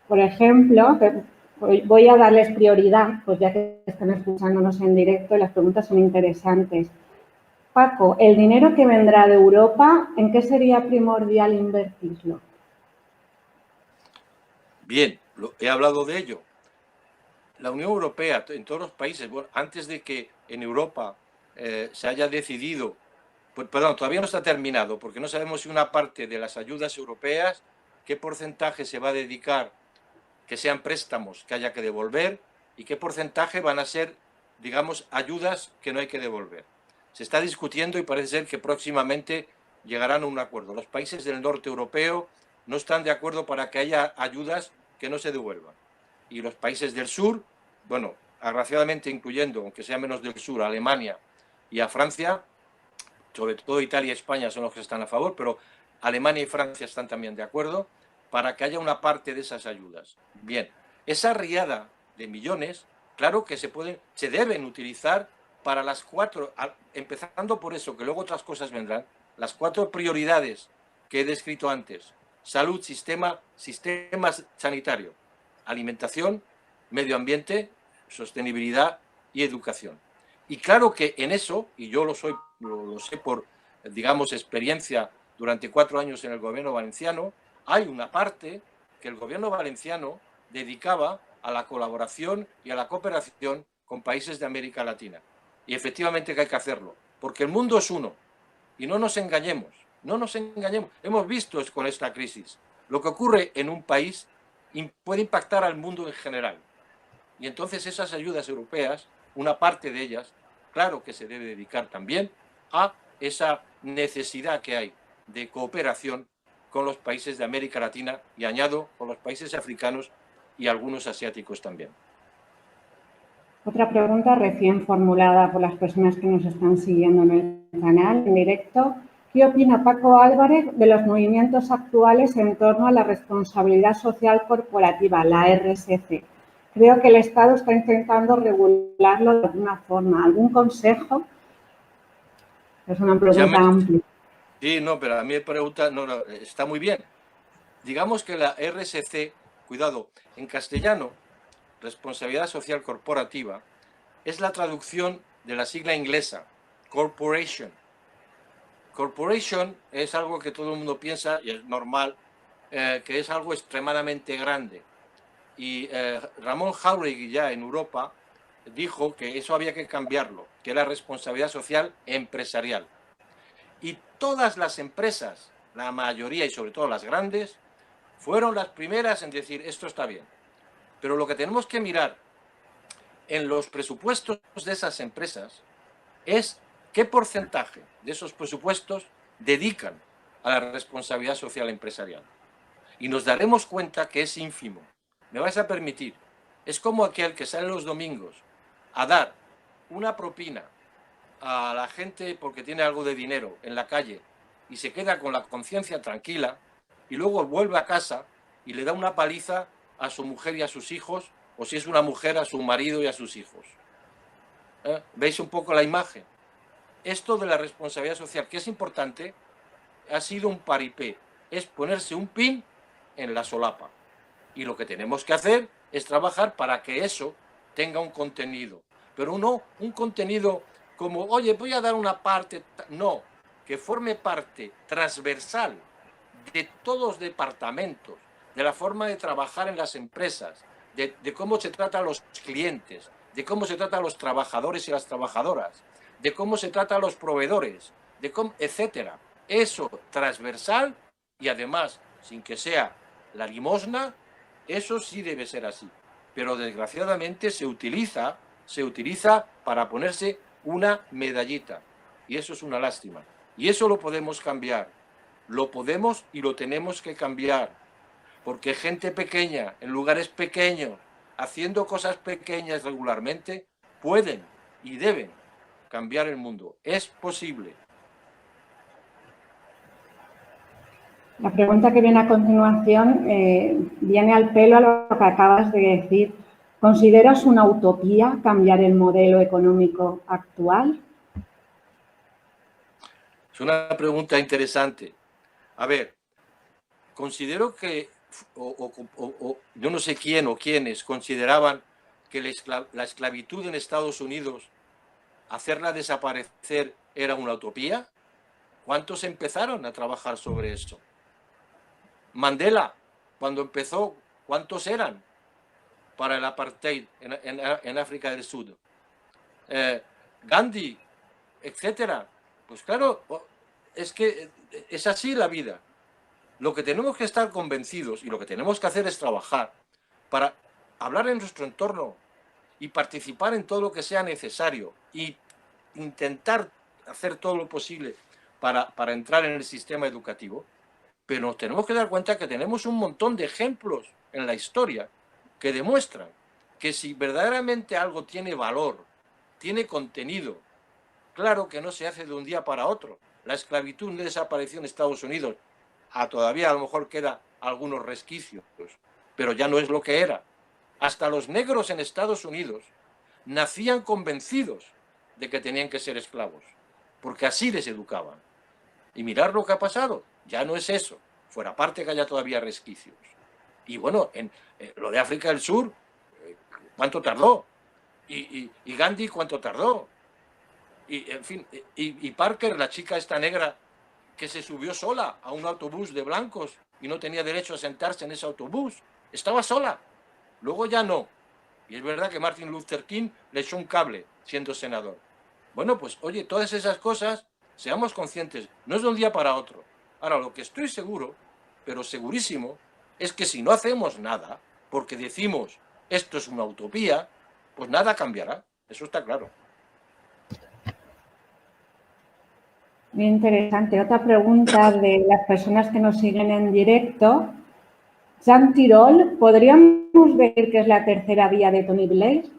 Por ejemplo, voy a darles prioridad, pues ya que están escuchándonos en directo y las preguntas son interesantes. Paco, el dinero que vendrá de Europa, ¿en qué sería primordial invertirlo? Bien, he hablado de ello. La Unión Europea, en todos los países, bueno, antes de que en Europa se haya decidido, pues, perdón, todavía no está terminado, porque no sabemos si una parte de las ayudas europeas, qué porcentaje se va a dedicar, que sean préstamos que haya que devolver, y qué porcentaje van a ser, digamos, ayudas que no hay que devolver. Se está discutiendo y parece ser que próximamente llegarán a un acuerdo. Los países del norte europeo no están de acuerdo para que haya ayudas que no se devuelvan. Y los países del sur, bueno, agraciadamente incluyendo, aunque sea menos del sur, a Alemania y a Francia, sobre todo Italia y España son los que están a favor, pero Alemania y Francia están también de acuerdo para que haya una parte de esas ayudas. Bien, esa riada de millones, claro que se deben utilizar para las 4, empezando por eso, que luego otras cosas vendrán, las 4 prioridades que he descrito antes: salud, sistema sanitario, alimentación, medio ambiente, sostenibilidad y educación. Y claro que en eso, y yo lo sé por, digamos, experiencia durante 4 años en el gobierno valenciano, hay una parte que el gobierno valenciano dedicaba a la colaboración y a la cooperación con países de América Latina. Y efectivamente que hay que hacerlo, porque el mundo es uno. Y no nos engañemos, no nos engañemos. Hemos visto con esta crisis lo que ocurre en un país puede impactar al mundo en general. Y entonces esas ayudas europeas, una parte de ellas, claro que se debe dedicar también a esa necesidad que hay de cooperación con los países de América Latina y, añado, con los países africanos y algunos asiáticos también. Otra pregunta recién formulada por las personas que nos están siguiendo en el canal, en directo. ¿Qué opina Paco Álvarez de los movimientos actuales en torno a la responsabilidad social corporativa, la RSC? Creo que el Estado está intentando regularlo de alguna forma. ¿Algún consejo? Es una pregunta amplia. Sí, no, pero a mí me pregunta, no, está muy bien. Digamos que la RSC, cuidado, en castellano, responsabilidad social corporativa, es la traducción de la sigla inglesa, corporation. Corporation es algo que todo el mundo piensa, y es normal, que es algo extremadamente grande. Y Ramón Jáuregui ya en Europa dijo que eso había que cambiarlo, que era responsabilidad social empresarial. Y todas las empresas, la mayoría y sobre todo las grandes, fueron las primeras en decir esto está bien. Pero lo que tenemos que mirar en los presupuestos de esas empresas es qué porcentaje de esos presupuestos dedican a la responsabilidad social empresarial. Y nos daremos cuenta que es ínfimo. Me vais a permitir, es como aquel que sale los domingos a dar una propina a la gente porque tiene algo de dinero en la calle y se queda con la conciencia tranquila y luego vuelve a casa y le da una paliza a su mujer y a sus hijos, o si es una mujer, a su marido y a sus hijos. ¿Veis un poco la imagen? Esto de la responsabilidad social, que es importante, ha sido un paripé, es ponerse un pin en la solapa. Y lo que tenemos que hacer es trabajar para que eso tenga un contenido, pero no un contenido como, oye, voy a dar una parte, no, que forme parte transversal de todos los departamentos, de la forma de trabajar en las empresas, de cómo se trata a los clientes, de cómo se trata a los trabajadores y las trabajadoras, de cómo se trata a los proveedores, de cómo, etcétera. Eso transversal y además, sin que sea la limosna, eso sí debe ser así. Pero desgraciadamente se utiliza para ponerse una medallita. Y eso es una lástima. Y eso lo podemos cambiar. Lo podemos y lo tenemos que cambiar. porque gente pequeña, en lugares pequeños, haciendo cosas pequeñas regularmente, pueden y deben cambiar el mundo. Es posible. La pregunta que viene a continuación viene al pelo a lo que acabas de decir. ¿Consideras una utopía cambiar el modelo económico actual? Es una pregunta interesante. A ver, considero que, yo no sé quién o quiénes consideraban que la esclavitud en Estados Unidos, hacerla desaparecer, era una utopía. ¿Cuántos empezaron a trabajar sobre eso? Mandela, cuando empezó, ¿cuántos eran para el apartheid en África del Sur? Gandhi, etcétera. Pues claro, es que es así la vida. Lo que tenemos que estar convencidos y lo que tenemos que hacer es trabajar para hablar en nuestro entorno y participar en todo lo que sea necesario y intentar hacer todo lo posible para entrar en el sistema educativo. Pero nos tenemos que dar cuenta que tenemos un montón de ejemplos en la historia que demuestran que si verdaderamente algo tiene valor, tiene contenido, claro que no se hace de un día para otro. La esclavitud no desapareció en Estados Unidos. Todavía a lo mejor queda algunos resquicios, pero ya no es lo que era. Hasta los negros en Estados Unidos nacían convencidos de que tenían que ser esclavos, porque así les educaban. Y mirar lo que ha pasado, ya no es eso, fuera parte que haya todavía resquicios. Y bueno, en lo de África del Sur, ¿cuánto tardó? Y Gandhi, ¿cuánto tardó? Y en fin, y Parker, la chica esta negra que se subió sola a un autobús de blancos y no tenía derecho a sentarse en ese autobús, estaba sola, luego ya no. Y es verdad que Martin Luther King le echó un cable siendo senador. Bueno, pues oye, todas esas cosas, seamos conscientes, no es de un día para otro. Ahora, lo que estoy seguro, pero segurísimo, es que si no hacemos nada, porque decimos esto es una utopía, pues nada cambiará, eso está claro. Muy interesante. Otra pregunta de las personas que nos siguen en directo. Jean Tirole, ¿podríamos decir que es la tercera vía de Tony Blair?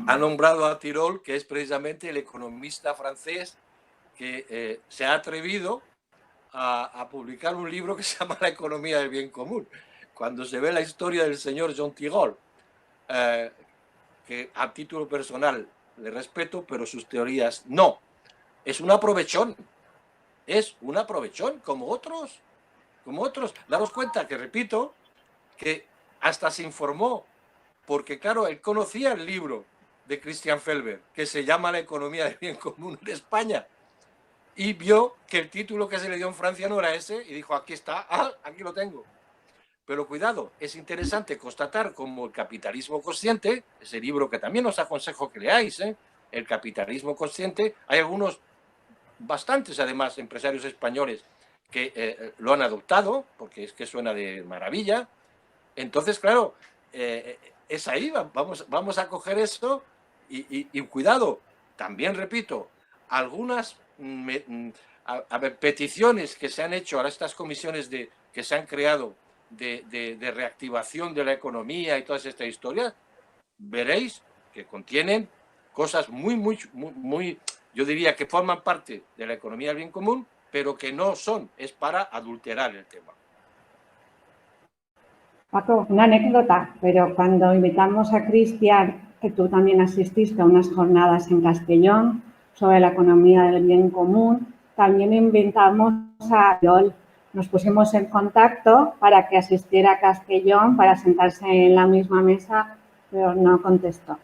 Ha nombrado a Tirole, que es precisamente el economista francés que se ha atrevido a publicar un libro que se llama La economía del bien común. Cuando se ve la historia del señor Jean Tirole, que a título personal le respeto, pero sus teorías no. Es un aprovechón. Es un aprovechón, como otros. Como otros. Daros cuenta que, repito, que hasta se informó, porque claro, él conocía el libro de Christian Felber, que se llama La economía del bien común en España, y vio que el título que se le dio en Francia no era ese, y dijo, aquí está, aquí lo tengo. Pero cuidado, es interesante constatar cómo el capitalismo consciente, ese libro que también os aconsejo que leáis, El capitalismo consciente, hay algunos, bastantes además, empresarios españoles que lo han adoptado, porque es que suena de maravilla. Entonces, claro, es ahí, vamos a coger esto y cuidado, también repito, algunas peticiones que se han hecho a estas comisiones que se han creado de reactivación de la economía y todas estas historias, veréis que contienen cosas muy, yo diría que forman parte de la economía del bien común, pero que no son, es para adulterar el tema. Paco, una anécdota, pero cuando invitamos a Cristian, que tú también asististe a unas jornadas en Castellón sobre la economía del bien común, también invitamos a Tirole. Nos pusimos en contacto para que asistiera a Castellón, para sentarse en la misma mesa, pero no contestó.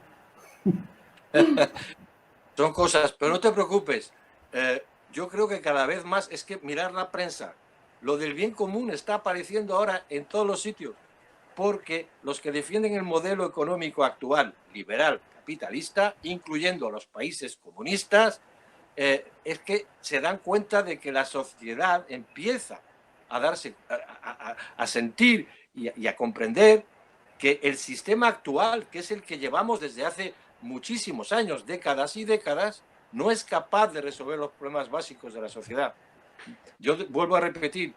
Son cosas, pero no te preocupes. Yo creo que cada vez más es que mirar la prensa. Lo del bien común está apareciendo ahora en todos los sitios, porque los que defienden el modelo económico actual, liberal, capitalista, incluyendo los países comunistas, es que se dan cuenta de que la sociedad empieza a darse, a sentir y a comprender que el sistema actual, que es el que llevamos desde hace muchísimos años, décadas y décadas, no es capaz de resolver los problemas básicos de la sociedad. Yo vuelvo a repetir,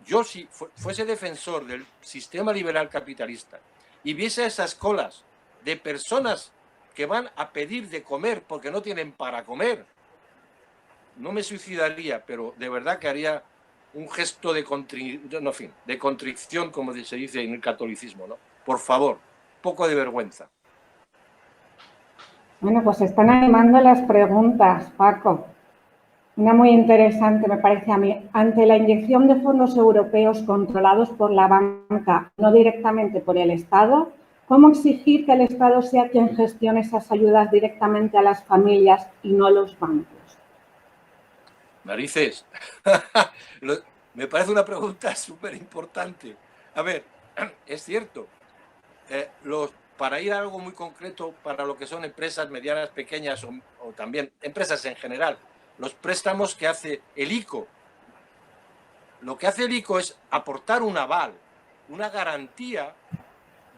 yo si fuese defensor del sistema liberal capitalista y viese esas colas de personas que van a pedir de comer porque no tienen para comer, no me suicidaría, pero de verdad que haría un gesto de contrición, como se dice en el catolicismo, ¿no? Por favor, poco de vergüenza. Bueno, pues están animando las preguntas, Paco. Una muy interesante, me parece a mí. Ante la inyección de fondos europeos controlados por la banca, no directamente por el Estado, ¿cómo exigir que el Estado sea quien gestione esas ayudas directamente a las familias y no los bancos? Narices, me parece una pregunta súper importante. A ver, es cierto, para ir a algo muy concreto, para lo que son empresas medianas, pequeñas o también empresas en general, los préstamos que hace el ICO. Lo que hace el ICO es aportar un aval, una garantía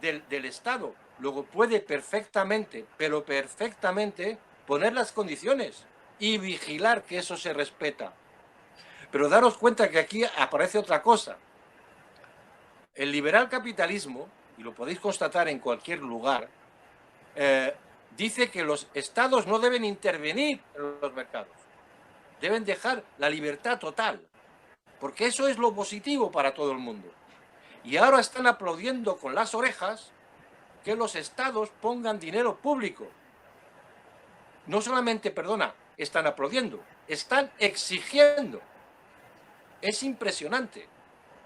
del Estado. Luego puede perfectamente, pero perfectamente, poner las condiciones y vigilar que eso se respeta. Pero daros cuenta que aquí aparece otra cosa. El liberal capitalismo, y lo podéis constatar en cualquier lugar, dice que los estados no deben intervenir en los mercados. Deben dejar la libertad total, porque eso es lo positivo para todo el mundo. Y ahora están aplaudiendo con las orejas que los estados pongan dinero público. No solamente, perdona, están aplaudiendo, están exigiendo. Es impresionante.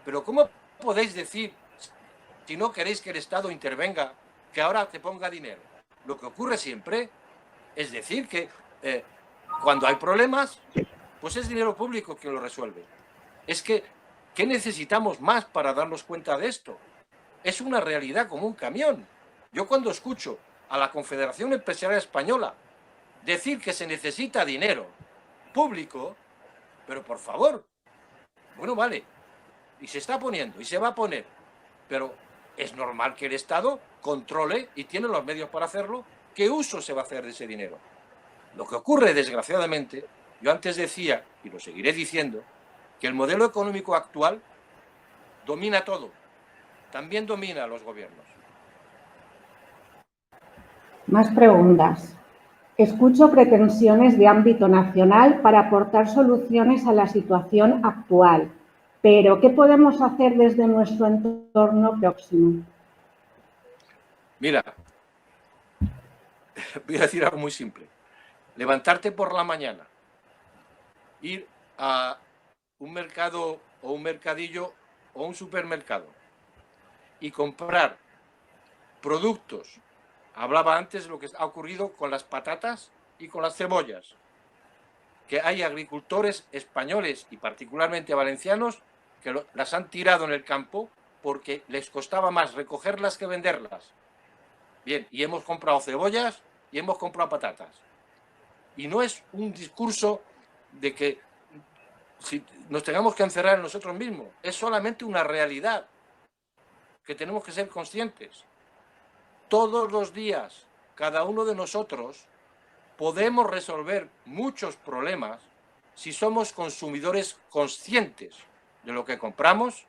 Pero ¿cómo podéis decir, si no queréis que el Estado intervenga, que ahora te ponga dinero? Lo que ocurre siempre es decir que cuando hay problemas, pues es dinero público quien lo resuelve. Es que, ¿qué necesitamos más para darnos cuenta de esto? Es una realidad como un camión. Yo cuando escucho a la Confederación Empresarial Española decir que se necesita dinero público, pero por favor, bueno, vale, y se está poniendo, y se va a poner, pero es normal que el Estado controle, y tiene los medios para hacerlo, qué uso se va a hacer de ese dinero. Lo que ocurre, desgraciadamente, yo antes decía, y lo seguiré diciendo, que el modelo económico actual domina todo, también domina a los gobiernos. Más preguntas. Escucho pretensiones de ámbito nacional para aportar soluciones a la situación actual, pero ¿qué podemos hacer desde nuestro entorno próximo? Mira, voy a decir algo muy simple. Levantarte por la mañana, ir a un mercado o un mercadillo o un supermercado y comprar productos. Hablaba antes de lo que ha ocurrido con las patatas y con las cebollas, que hay agricultores españoles y particularmente valencianos que las han tirado en el campo porque les costaba más recogerlas que venderlas. Bien, y hemos comprado cebollas y hemos comprado patatas. Y no es un discurso de que si nos tengamos que encerrar en nosotros mismos, es solamente una realidad que tenemos que ser conscientes. Todos los días, cada uno de nosotros, podemos resolver muchos problemas si somos consumidores conscientes de lo que compramos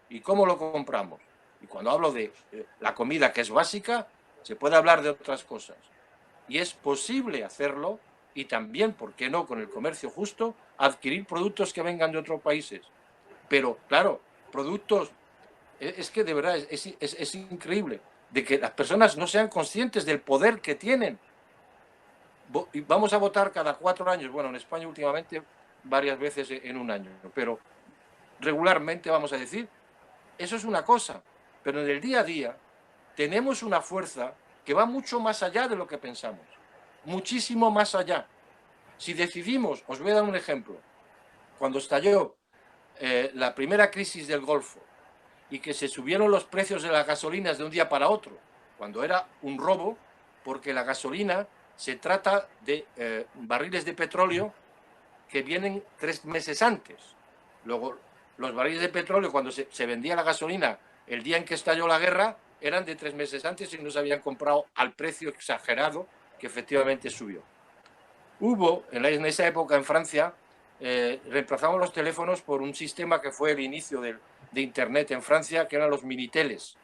y cómo lo compramos. Y cuando hablo de la comida, que es básica, se puede hablar de otras cosas. Y es posible hacerlo, y también, ¿por qué no?, con el comercio justo, adquirir productos que vengan de otros países. Pero, claro, productos... Es que de verdad es increíble de que las personas no sean conscientes del poder que tienen. Vamos a votar cada 4 años, bueno, en España últimamente varias veces en un año, pero regularmente vamos a decir, eso es una cosa, pero en el día a día tenemos una fuerza que va mucho más allá de lo que pensamos, muchísimo más allá. Si decidimos, os voy a dar un ejemplo, cuando estalló la primera crisis del Golfo, y que se subieron los precios de las gasolinas de un día para otro, cuando era un robo, porque la gasolina se trata de barriles de petróleo que vienen 3 meses antes. Luego, los barriles de petróleo, cuando se vendía la gasolina el día en que estalló la guerra, eran de 3 meses antes y no se habían comprado al precio exagerado que efectivamente subió. Hubo, en esa época en Francia, reemplazamos los teléfonos por un sistema que fue el inicio de Internet en Francia, que eran los miniteles.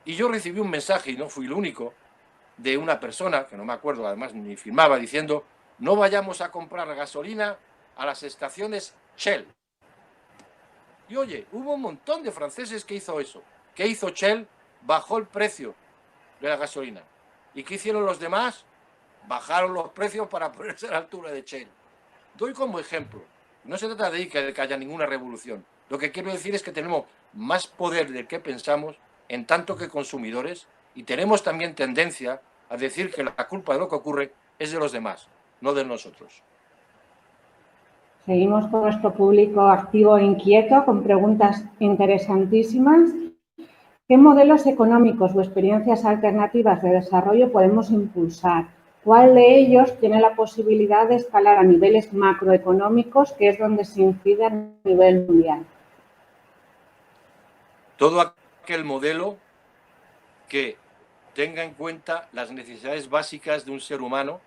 Y yo recibí un mensaje, y no fui el único, de una persona, que no me acuerdo, además ni firmaba, diciendo: no vayamos a comprar gasolina a las estaciones Shell. Y oye, hubo un montón de franceses que hizo eso. ¿Qué hizo Shell? Bajó el precio de la gasolina. ¿Y qué hicieron los demás? Bajaron los precios para ponerse a la altura de Shell. Doy como ejemplo. No se trata de que haya ninguna revolución. Lo que quiero decir es que tenemos más poder del que pensamos en tanto que consumidores, y tenemos también tendencia a decir que la culpa de lo que ocurre es de los demás, no de nosotros. Seguimos con nuestro público activo e inquieto con preguntas interesantísimas. ¿Qué modelos económicos o experiencias alternativas de desarrollo podemos impulsar? ¿Cuál de ellos tiene la posibilidad de escalar a niveles macroeconómicos, que es donde se incide a nivel mundial? Todo aquel modelo que tenga en cuenta las necesidades básicas de un ser humano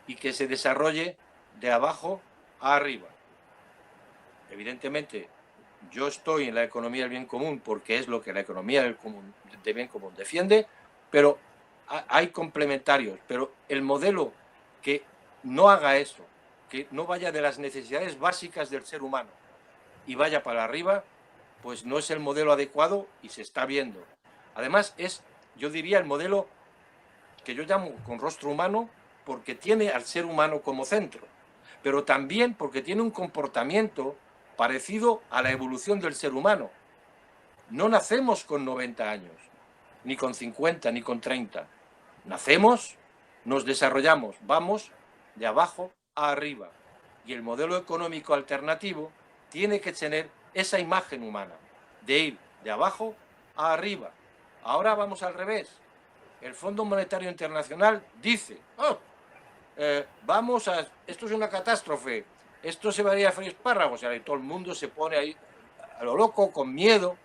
y que se desarrolle de abajo a arriba. Evidentemente, yo estoy en la economía del bien común porque es lo que la economía del bien común defiende, pero hay complementarios. Pero el modelo que no haga eso, que no vaya de las necesidades básicas del ser humano y vaya para arriba, pues no es el modelo adecuado y se está viendo. Además, es, yo diría, el modelo que yo llamo con rostro humano porque tiene al ser humano como centro, pero también porque tiene un comportamiento parecido a la evolución del ser humano. No nacemos con 90 años, ni con 50, ni con 30. Nacemos, nos desarrollamos, vamos de abajo a arriba. Y el modelo económico alternativo tiene que tener esa imagen humana, de ir de abajo a arriba. Ahora vamos al revés. El Fondo Monetario Internacional dice: esto es una catástrofe, esto se va a ir a freír espárragos, y todo el mundo se pone ahí a lo loco, con miedo.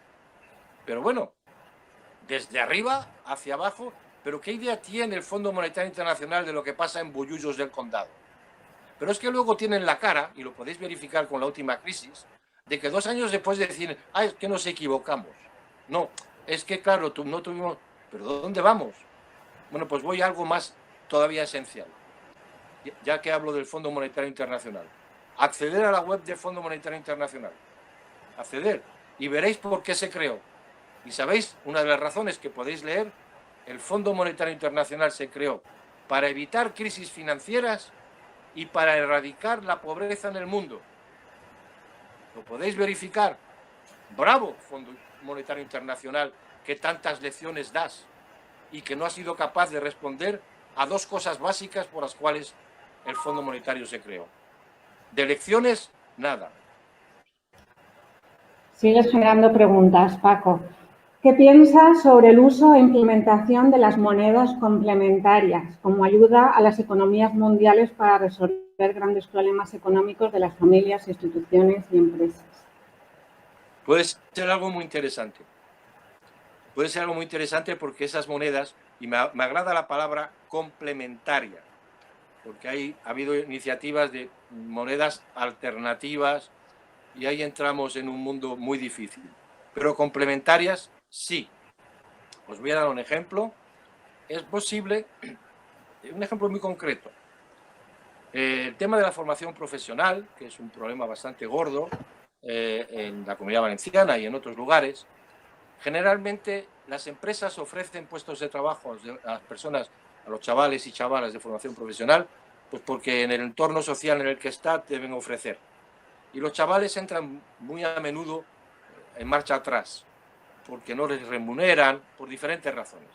Pero bueno, desde arriba hacia abajo, ¿pero qué idea tiene el Fondo Monetario Internacional de lo que pasa en Bollullos del Condado? Pero es que luego tienen la cara, y lo podéis verificar con la última crisis, de que 2 años después decir: es que nos equivocamos. No, es que claro, no tuvimos... ¿Pero dónde vamos? Bueno, pues voy a algo más todavía esencial, ya que hablo del Fondo Monetario Internacional. Acceder a la web del Fondo Monetario Internacional. Acceder. Y veréis por qué se creó. Y sabéis, una de las razones que podéis leer, el Fondo Monetario Internacional se creó para evitar crisis financieras y para erradicar la pobreza en el mundo. Lo podéis verificar. Bravo, Fondo Monetario Internacional, que tantas lecciones das y que no ha sido capaz de responder a 2 cosas básicas por las cuales el Fondo Monetario se creó. De lecciones, nada. Sigues generando preguntas, Paco. ¿Qué piensas sobre el uso e implementación de las monedas complementarias como ayuda a las economías mundiales para resolver grandes problemas económicos de las familias, instituciones y empresas? Puede ser algo muy interesante. Puede ser algo muy interesante porque esas monedas, y me agrada la palabra complementaria, porque ha habido iniciativas de monedas alternativas y ahí entramos en un mundo muy difícil. Pero complementarias, sí. Os voy a dar un ejemplo. Es posible, un ejemplo muy concreto. El tema de la formación profesional, que es un problema bastante gordo en la Comunidad Valenciana y en otros lugares. Generalmente las empresas ofrecen puestos de trabajo a las personas, a los chavales y chavalas de formación profesional, pues porque en el entorno social en el que está deben ofrecer. Y los chavales entran muy a menudo en marcha atrás, porque no les remuneran por diferentes razones.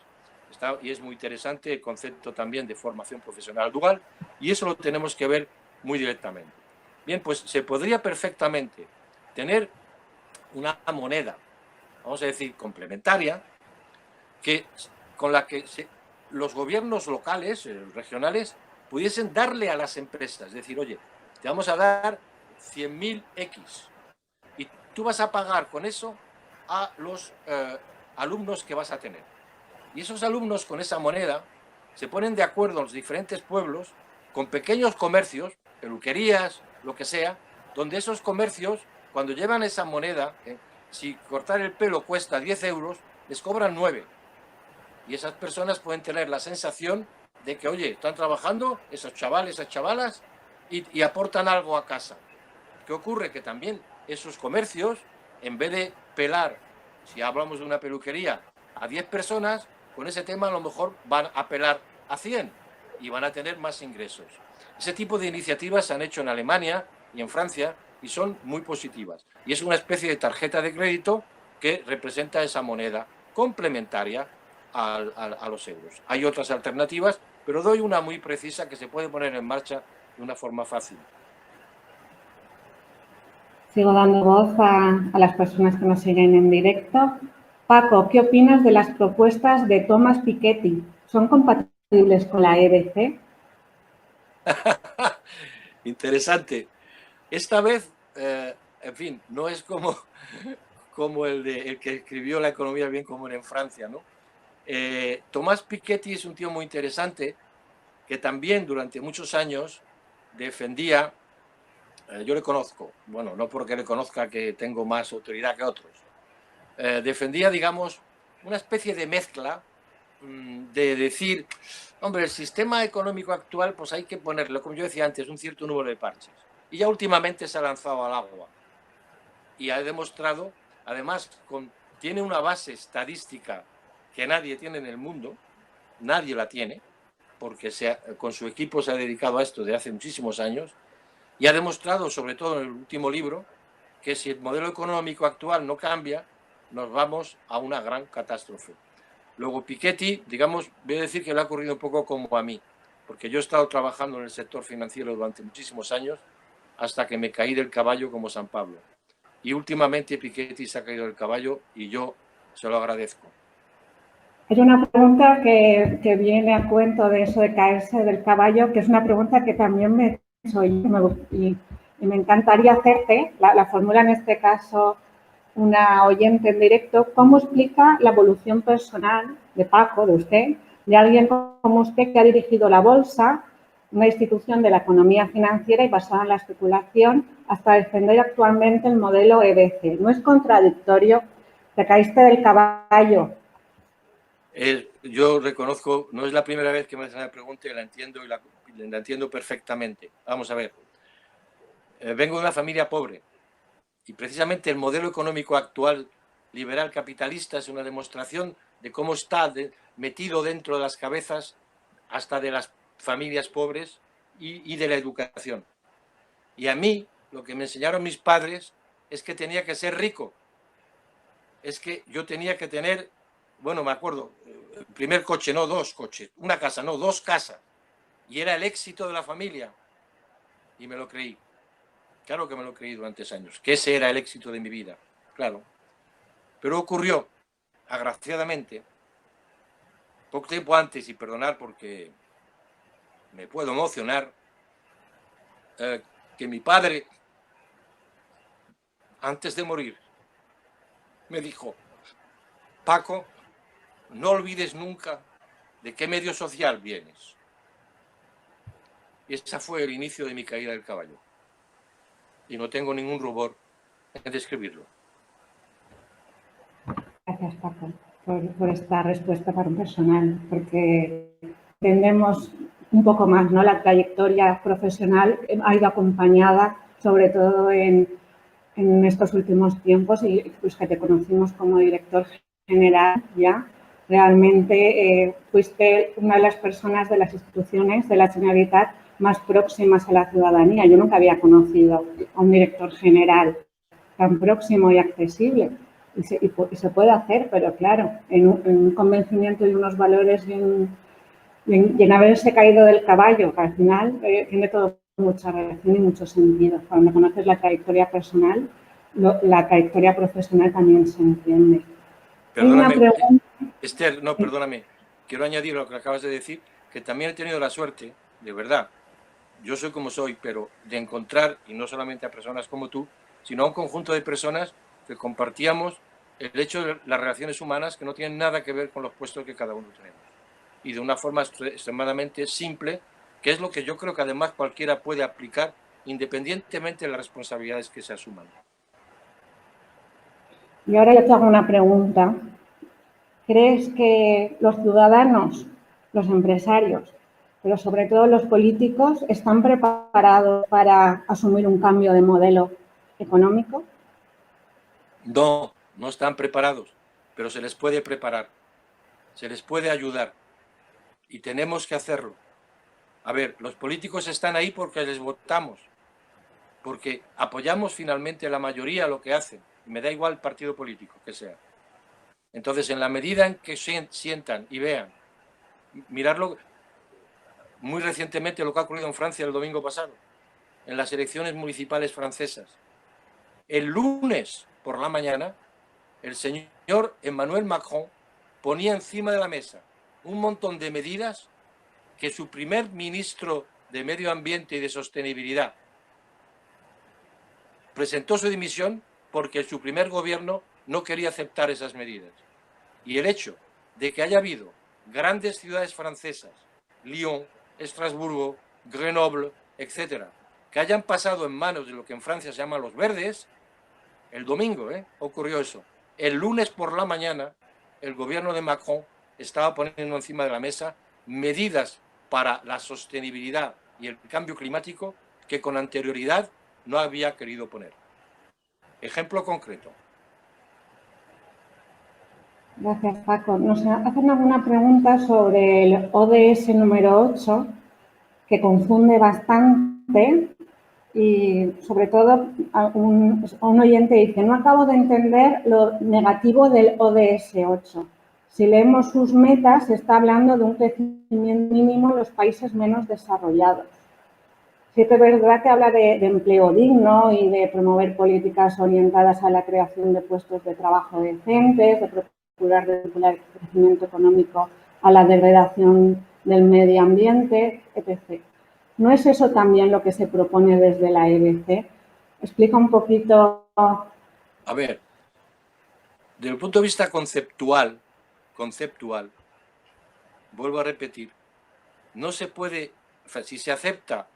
Y es muy interesante el concepto también de formación profesional dual, y eso lo tenemos que ver muy directamente. Bien, pues se podría perfectamente tener una moneda, vamos a decir, complementaria, con la que los gobiernos locales, regionales, pudiesen darle a las empresas, es decir, oye, te vamos a dar 100.000 X y tú vas a pagar con eso a los alumnos que vas a tener. Y esos alumnos con esa moneda se ponen de acuerdo en los diferentes pueblos, con pequeños comercios, peluquerías, lo que sea, donde esos comercios, cuando llevan esa moneda, si cortar el pelo cuesta 10 euros, les cobran 9. Y esas personas pueden tener la sensación de que, oye, están trabajando esos chavales, esas chavalas, y aportan algo a casa. ¿Qué ocurre? Que también esos comercios, en vez de pelar, si hablamos de una peluquería, a 10 personas, con ese tema a lo mejor van a pelar a 100 y van a tener más ingresos. Ese tipo de iniciativas se han hecho en Alemania y en Francia y son muy positivas. Y es una especie de tarjeta de crédito que representa esa moneda complementaria a los euros. Hay otras alternativas, pero doy una muy precisa que se puede poner en marcha de una forma fácil. Sigo dando voz a las personas que nos siguen en directo. Paco, ¿qué opinas de las propuestas de Thomas Piketty? ¿Son compatibles con la EBC? Interesante. Esta vez, en fin, no es como el que escribió La economía bien común en Francia, ¿no? Thomas Piketty es un tío muy interesante que también durante muchos años defendía, yo le conozco, bueno, no porque le conozca que tengo más autoridad que otros, defendía, digamos, una especie de mezcla de decir, hombre, el sistema económico actual, pues hay que ponerle, como yo decía antes, un cierto número de parches. Y ya últimamente se ha lanzado al agua. Y ha demostrado, además, tiene una base estadística que nadie tiene en el mundo, nadie la tiene, porque con su equipo se ha dedicado a esto desde hace muchísimos años, y ha demostrado, sobre todo en el último libro, que si el modelo económico actual no cambia, nos vamos a una gran catástrofe. Luego Piketty, digamos, voy a decir que le ha ocurrido un poco como a mí, porque yo he estado trabajando en el sector financiero durante muchísimos años, hasta que me caí del caballo como San Pablo. Y últimamente Piketty se ha caído del caballo y yo se lo agradezco. Es una pregunta que viene a cuento de eso de caerse del caballo, que es una pregunta que también me he hecho y me encantaría hacerte. La formula en este caso una oyente en directo. ¿Cómo explica la evolución personal de Paco, de usted, de alguien como usted que ha dirigido la Bolsa, una institución de la economía financiera y basada en la especulación, hasta defender actualmente el modelo EBC? ¿No es contradictorio? ¿Te caíste del caballo? Yo reconozco, no es la primera vez que me hacen la pregunta y la entiendo, la entiendo perfectamente. Vamos a ver, vengo de una familia pobre y precisamente el modelo económico actual liberal capitalista es una demostración de cómo está metido dentro de las cabezas hasta de las familias pobres y de la educación. Y a mí, lo que me enseñaron mis padres es que tenía que ser rico. Es que yo tenía que tener, bueno, me acuerdo, el primer coche, no 2 coches, una casa, no 2 casas. Y era el éxito de la familia. Y me lo creí. Claro que me lo creí durante años, que ese era el éxito de mi vida, claro. Pero ocurrió, agraciadamente, poco tiempo antes, y perdonar porque me puedo emocionar, que mi padre, antes de morir, me dijo: Paco, no olvides nunca de qué medio social vienes. Y ese fue el inicio de mi caída del caballo. Y no tengo ningún rubor en describirlo. Gracias, Paco, por esta respuesta tan personal, porque entendemos un poco más, ¿no? La trayectoria profesional ha ido acompañada, sobre todo en estos últimos tiempos, y pues que te conocimos como director general ya. Realmente fuiste una de las personas de las instituciones de la Generalitat más próximas a la ciudadanía. Yo nunca había conocido a un director general tan próximo y accesible. Y se puede hacer, pero claro, en un convencimiento y unos valores y en haberse caído del caballo, que al final tiene todo mucha relación y mucho sentido. Cuando conoces la trayectoria personal, la trayectoria profesional también se entiende. Perdóname, Esther, no, perdóname. Quiero añadir lo que acabas de decir, que también he tenido la suerte, de verdad, yo soy como soy, pero de encontrar, y no solamente a personas como tú, sino a un conjunto de personas que compartíamos el hecho de las relaciones humanas que no tienen nada que ver con los puestos que cada uno tenemos. Y de una forma extremadamente simple, que es lo que yo creo que además cualquiera puede aplicar independientemente de las responsabilidades que se asuman. Y ahora yo te hago una pregunta. ¿Crees que los ciudadanos, los empresarios, pero sobre todo los políticos, están preparados para asumir un cambio de modelo económico? No, no están preparados, pero se les puede preparar, se les puede ayudar y tenemos que hacerlo. A ver, los políticos están ahí porque les votamos, porque apoyamos finalmente la mayoría lo que hacen, y me da igual el partido político que sea. Entonces, en la medida en que sientan y vean, mirarlo muy recientemente lo que ha ocurrido en Francia el domingo pasado, en las elecciones municipales francesas. El lunes por la mañana, el señor Emmanuel Macron ponía encima de la mesa un montón de medidas que su primer ministro de Medio Ambiente y de Sostenibilidad presentó su dimisión porque su primer gobierno no quería aceptar esas medidas. Y el hecho de que haya habido grandes ciudades francesas, Lyon, Estrasburgo, Grenoble, etcétera, que hayan pasado en manos de lo que en Francia se llaman los verdes, el domingo ocurrió eso. El lunes por la mañana, el gobierno de Macron estaba poniendo encima de la mesa medidas para la sostenibilidad y el cambio climático que con anterioridad no había querido poner. Ejemplo concreto. Gracias, Paco. Nos hacen alguna pregunta sobre el ODS número 8, que confunde bastante y, sobre todo, un oyente dice: no acabo de entender lo negativo del ODS 8. Si leemos sus metas, se está hablando de un crecimiento mínimo en los países menos desarrollados. Sí que es verdad que habla de empleo digno y de promover políticas orientadas a la creación de puestos de trabajo decentes, de procurar vincular el crecimiento económico a la degradación del medio ambiente, etc. ¿No es eso también lo que se propone desde la EBC? Explica un poquito. A ver, desde el punto de vista conceptual, vuelvo a repetir, no se puede, o sea, si se acepta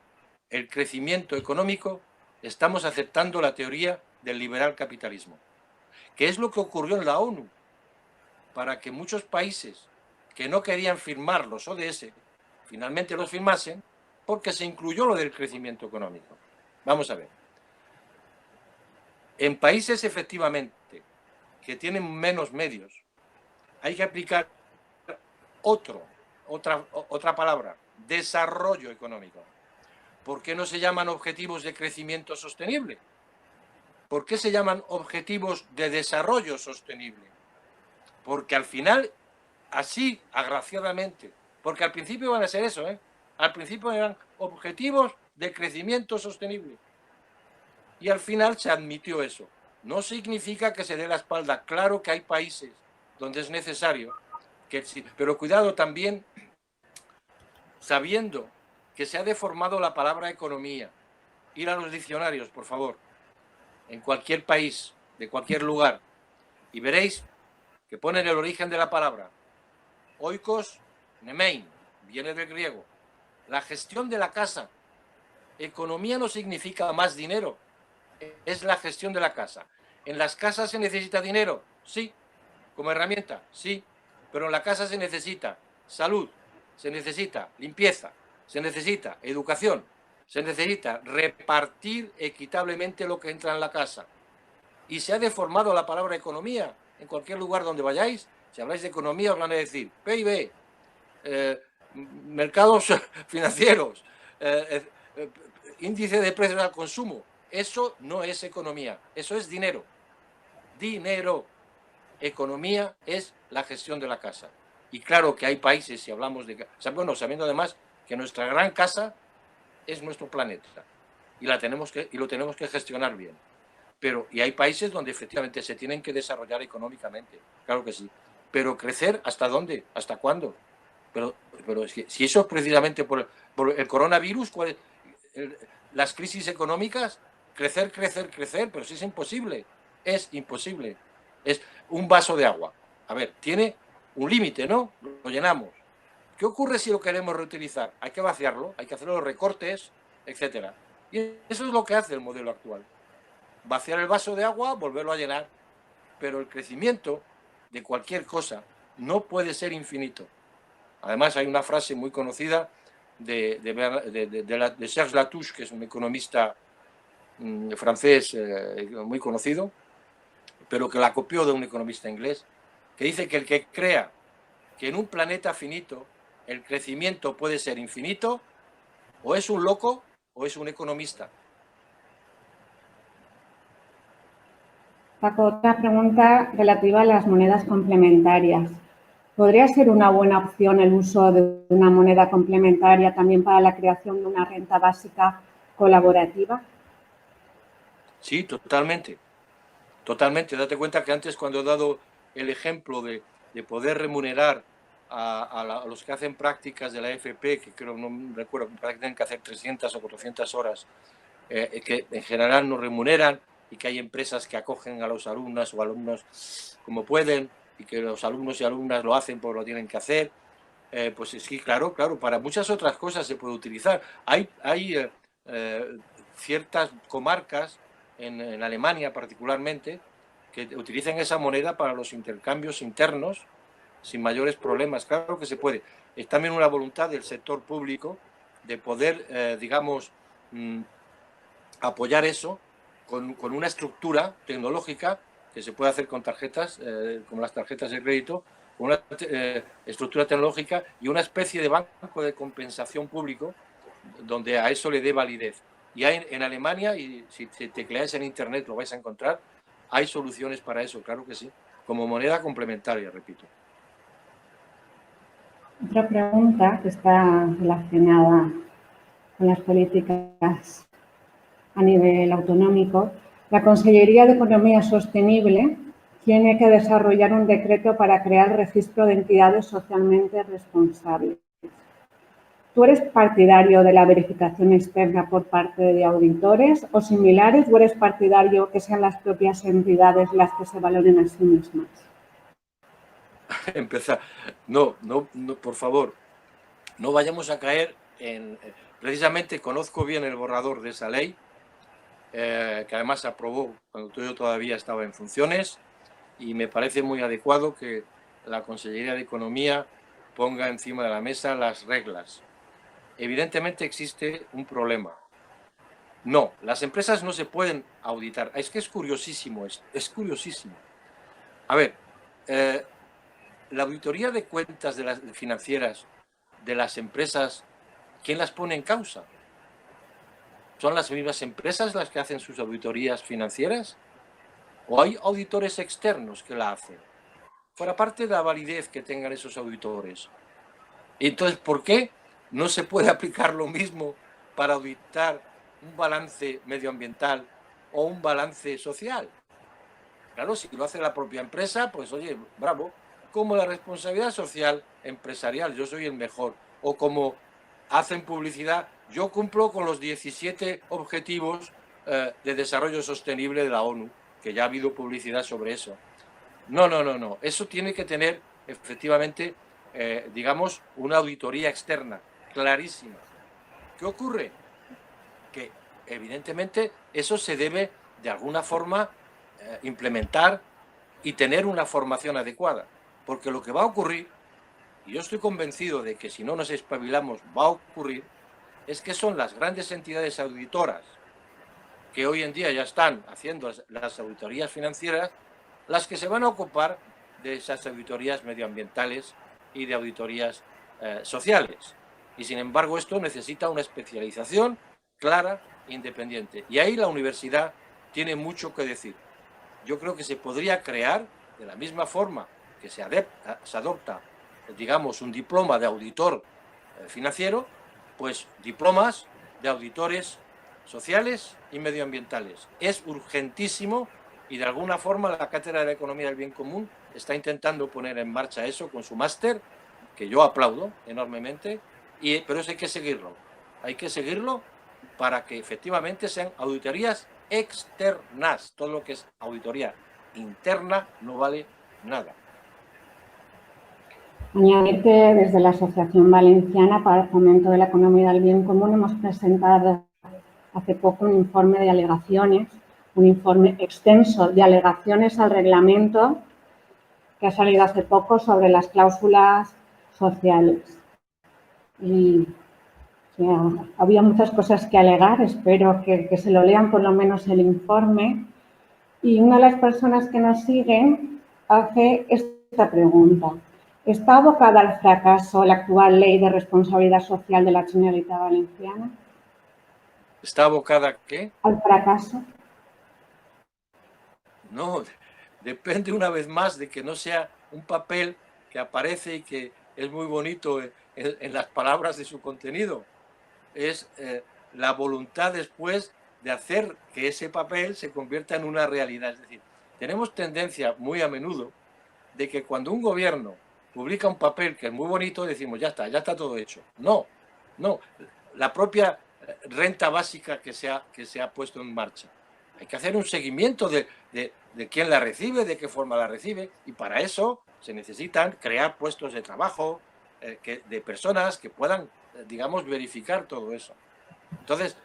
el crecimiento económico, estamos aceptando la teoría del liberal capitalismo, que es lo que ocurrió en la ONU, para que muchos países que no querían firmar los ODS, finalmente los firmasen, porque se incluyó lo del crecimiento económico. Vamos a ver. En países, efectivamente, que tienen menos medios, hay que aplicar otra palabra, desarrollo económico. ¿Por qué no se llaman objetivos de crecimiento sostenible? ¿Por qué se llaman objetivos de desarrollo sostenible? Porque al final, así, agraciadamente, porque al principio van a ser eso, al principio eran objetivos de crecimiento sostenible. Y al final se admitió eso. No significa que se dé la espalda. Claro que hay países donde es necesario, pero cuidado también, sabiendo que se ha deformado la palabra economía. Ir a los diccionarios, por favor, en cualquier país, de cualquier lugar, y veréis que ponen el origen de la palabra. Oikos nemein, viene del griego. La gestión de la casa. Economía no significa más dinero, es la gestión de la casa. ¿En las casas se necesita dinero? Sí. ¿Como herramienta? Sí. Pero en la casa se necesita salud, se necesita limpieza, se necesita educación, se necesita repartir equitablemente lo que entra en la casa. Y se ha deformado la palabra economía. En cualquier lugar donde vayáis, si habláis de economía, os van a decir PIB, mercados financieros, índice de precios al consumo. Eso no es economía, eso es dinero. Dinero. Economía es la gestión de la casa. Y claro que hay países, si hablamos de... Bueno, sabiendo además que nuestra gran casa es nuestro planeta y lo tenemos que gestionar bien. Y hay países donde efectivamente se tienen que desarrollar económicamente, claro que sí. Pero crecer, ¿hasta dónde? ¿Hasta cuándo? Pero es que, si eso es precisamente por el coronavirus, las crisis económicas, crecer, pero si es imposible, es imposible. Es un vaso de agua. A ver, tiene un límite, ¿no? Lo llenamos. ¿Qué ocurre si lo queremos reutilizar? Hay que vaciarlo, hay que hacer los recortes, etcétera. Y eso es lo que hace el modelo actual. Vaciar el vaso de agua, volverlo a llenar. Pero el crecimiento de cualquier cosa no puede ser infinito. Además, hay una frase muy conocida de Serge Latouche, que es un economista francés muy conocido, pero que la copió de un economista inglés, que dice que el que crea que en un planeta finito el crecimiento puede ser infinito, o es un loco o es un economista. Paco, otra pregunta relativa a las monedas complementarias. ¿Podría ser una buena opción el uso de una moneda complementaria también para la creación de una renta básica colaborativa? Sí, totalmente. Totalmente. Date cuenta que antes, cuando he dado el ejemplo de poder remunerar a los que hacen prácticas de la FP, que creo, no recuerdo, que tienen que hacer 300 o 400 horas, que en general no remuneran, y que hay empresas que acogen a los alumnas o alumnos como pueden, y que los alumnos y alumnas lo hacen porque lo tienen que hacer, pues sí, claro, para muchas otras cosas se puede utilizar. Hay ciertas comarcas, en Alemania particularmente, que utilizan esa moneda para los intercambios internos sin mayores problemas. Claro que se puede. Es también una voluntad del sector público de poder, digamos, apoyar eso con una estructura tecnológica que se puede hacer con tarjetas, como las tarjetas de crédito, con una estructura tecnológica y una especie de banco de compensación público donde a eso le dé validez. Y hay en Alemania, y si tecleáis en internet lo vais a encontrar, hay soluciones para eso, claro que sí, como moneda complementaria, repito. Otra pregunta que está relacionada con las políticas a nivel autonómico. La Consellería de Economía Sostenible tiene que desarrollar un decreto para crear el registro de entidades socialmente responsables. ¿Tú eres partidario de la verificación externa por parte de auditores o similares, o eres partidario que sean las propias entidades las que se valoren a sí mismas? Empezar. No, por favor, no vayamos a caer en... Precisamente conozco bien el borrador de esa ley, que además se aprobó cuando yo todavía estaba en funciones, y me parece muy adecuado que la Consellería de Economía ponga encima de la mesa las reglas. Evidentemente existe un problema. No, las empresas no se pueden auditar. Es que es curiosísimo esto, es curiosísimo. A ver, la auditoría de cuentas de las financieras de las empresas, ¿quién las pone en causa? ¿Son las mismas empresas las que hacen sus auditorías financieras? ¿O hay auditores externos que la hacen? Por aparte de la validez que tengan esos auditores. Entonces, ¿por qué no se puede aplicar lo mismo para auditar un balance medioambiental o un balance social? Claro, si lo hace la propia empresa, pues oye, bravo. Como la responsabilidad social empresarial, yo soy el mejor. O como hacen publicidad, yo cumplo con los 17 objetivos de desarrollo sostenible de la ONU, que ya ha habido publicidad sobre eso. No. Eso tiene que tener, efectivamente, digamos, una auditoría externa, clarísima. ¿Qué ocurre? Que, evidentemente, eso se debe, de alguna forma, implementar y tener una formación adecuada. Porque lo que va a ocurrir, y yo estoy convencido de que si no nos espabilamos va a ocurrir, es que son las grandes entidades auditoras que hoy en día ya están haciendo las auditorías financieras las que se van a ocupar de esas auditorías medioambientales y de auditorías sociales. Y sin embargo esto necesita una especialización clara e independiente. Y ahí la universidad tiene mucho que decir. Yo creo que se podría crear, de la misma forma que se adopta, digamos, un diploma de auditor financiero, pues diplomas de auditores sociales y medioambientales. Es urgentísimo y de alguna forma la Cátedra de la Economía del Bien Común está intentando poner en marcha eso con su máster, que yo aplaudo enormemente, pero eso hay que seguirlo. Hay que seguirlo para que efectivamente sean auditorías externas. Todo lo que es auditoría interna no vale nada. Añadir que desde la Asociación Valenciana para el Fomento de la Economía del Bien Común hemos presentado hace poco un informe de alegaciones, un informe extenso de alegaciones al reglamento que ha salido hace poco sobre las cláusulas sociales. Y había muchas cosas que alegar, espero que se lo lean por lo menos el informe. Y una de las personas que nos siguen hace esta pregunta. ¿Está abocada al fracaso la actual ley de responsabilidad social de la Generalitat Valenciana? ¿Está abocada a qué? ¿Al fracaso? No, depende una vez más de que no sea un papel que aparece y que es muy bonito en las palabras de su contenido. Es la voluntad después de hacer que ese papel se convierta en una realidad. Es decir, tenemos tendencia muy a menudo de que cuando un gobierno publica un papel que es muy bonito, decimos, ya está todo hecho. No, no. La propia renta básica que se ha puesto en marcha. Hay que hacer un seguimiento de quién la recibe, de qué forma la recibe, y para eso se necesitan crear puestos de trabajo de personas que puedan, digamos, verificar todo eso. Entonces,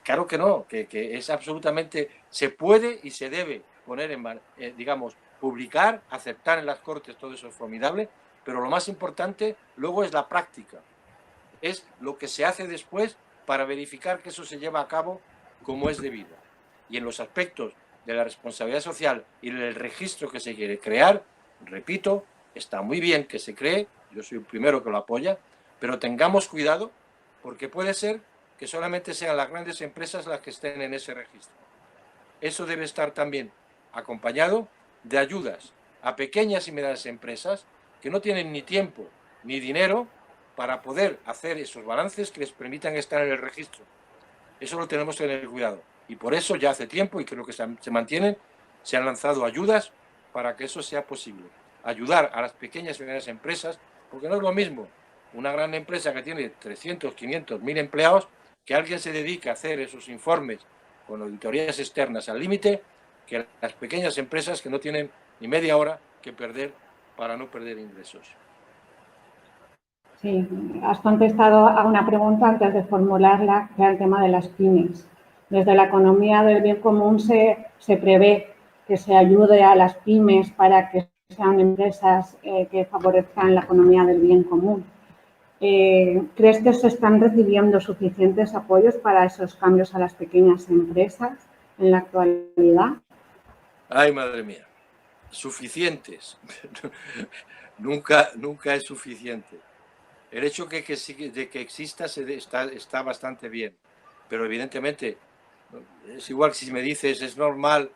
claro que no, que es absolutamente, se puede y se debe poner digamos, publicar, aceptar en las Cortes, todo eso es formidable, pero lo más importante luego es la práctica, es lo que se hace después para verificar que eso se lleva a cabo como es debido. Y en los aspectos de la responsabilidad social y del registro que se quiere crear, repito, está muy bien que se cree, yo soy el primero que lo apoya, pero tengamos cuidado porque puede ser que solamente sean las grandes empresas las que estén en ese registro. Eso debe estar también acompañado de ayudas a pequeñas y medianas empresas que no tienen ni tiempo ni dinero para poder hacer esos balances que les permitan estar en el registro. Eso lo tenemos que tener cuidado. Y por eso ya hace tiempo, y creo que se mantienen, se han lanzado ayudas para que eso sea posible. Ayudar a las pequeñas y medianas empresas, porque no es lo mismo una gran empresa que tiene 300, 500, 1000 empleados, que alguien se dedica a hacer esos informes con auditorías externas al límite, que las pequeñas empresas que no tienen ni media hora que perder para no perder ingresos. Sí, has contestado a una pregunta antes de formularla, que era el tema de las pymes. Desde la economía del bien común se prevé que se ayude a las pymes para que sean empresas que favorezcan la economía del bien común. ¿Crees que se están recibiendo suficientes apoyos para esos cambios a las pequeñas empresas en la actualidad? Ay, madre mía, suficientes. nunca es suficiente. El hecho de que exista está bastante bien, pero evidentemente es igual si me dices, es normal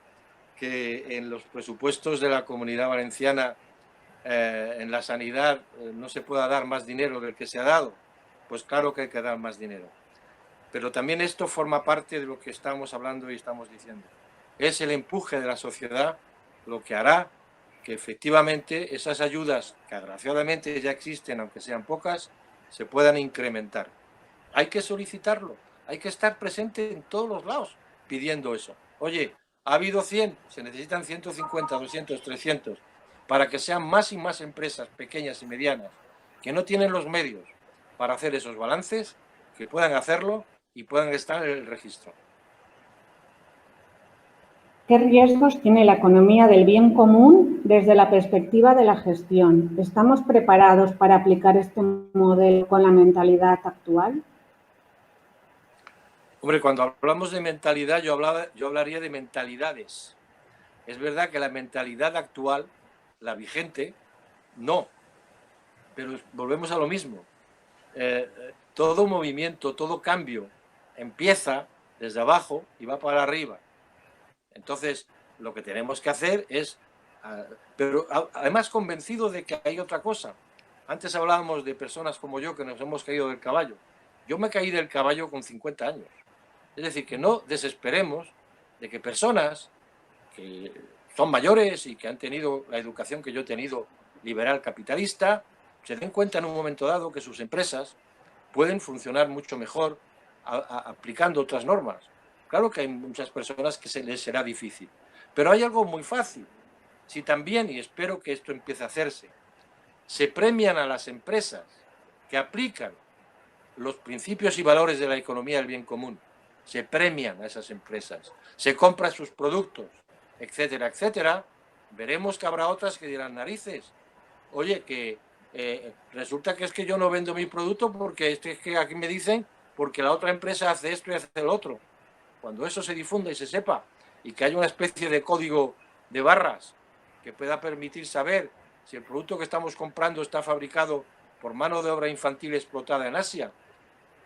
que en los presupuestos de la Comunidad Valenciana en la sanidad no se pueda dar más dinero del que se ha dado. Pues claro que hay que dar más dinero. Pero también esto forma parte de lo que estamos hablando y estamos diciendo. Es el empuje de la sociedad lo que hará que efectivamente esas ayudas, que agraciadamente ya existen, aunque sean pocas, se puedan incrementar. Hay que solicitarlo, hay que estar presente en todos los lados pidiendo eso. Oye, ha habido 100, se necesitan 150, 200, 300, para que sean más y más empresas pequeñas y medianas que no tienen los medios para hacer esos balances, que puedan hacerlo y puedan estar en el registro. ¿Qué riesgos tiene la economía del bien común desde la perspectiva de la gestión? ¿Estamos preparados para aplicar este modelo con la mentalidad actual? Hombre, cuando hablamos de mentalidad, yo hablaría de mentalidades. Es verdad que la mentalidad actual, la vigente, no. Pero volvemos a lo mismo. Todo movimiento, todo cambio empieza desde abajo y va para arriba. Entonces, lo que tenemos que hacer es, pero además convencido de que hay otra cosa. Antes hablábamos de personas como yo que nos hemos caído del caballo. Yo me caí del caballo con 50 años. Es decir, que no desesperemos de que personas que son mayores y que han tenido la educación que yo he tenido liberal capitalista, se den cuenta en un momento dado que sus empresas pueden funcionar mucho mejor aplicando otras normas. Claro que hay muchas personas que se les será difícil, pero hay algo muy fácil. Si también, y espero que esto empiece a hacerse, se premian a las empresas que aplican los principios y valores de la economía del bien común se premian a esas empresas, se compran sus productos, etcétera, etcétera, veremos que habrá otras que dirán narices. Oye, que resulta que es que yo no vendo mi producto porque es que aquí me dicen porque la otra empresa hace esto y hace el otro. Cuando eso se difunda y se sepa y que haya una especie de código de barras que pueda permitir saber si el producto que estamos comprando está fabricado por mano de obra infantil explotada en Asia,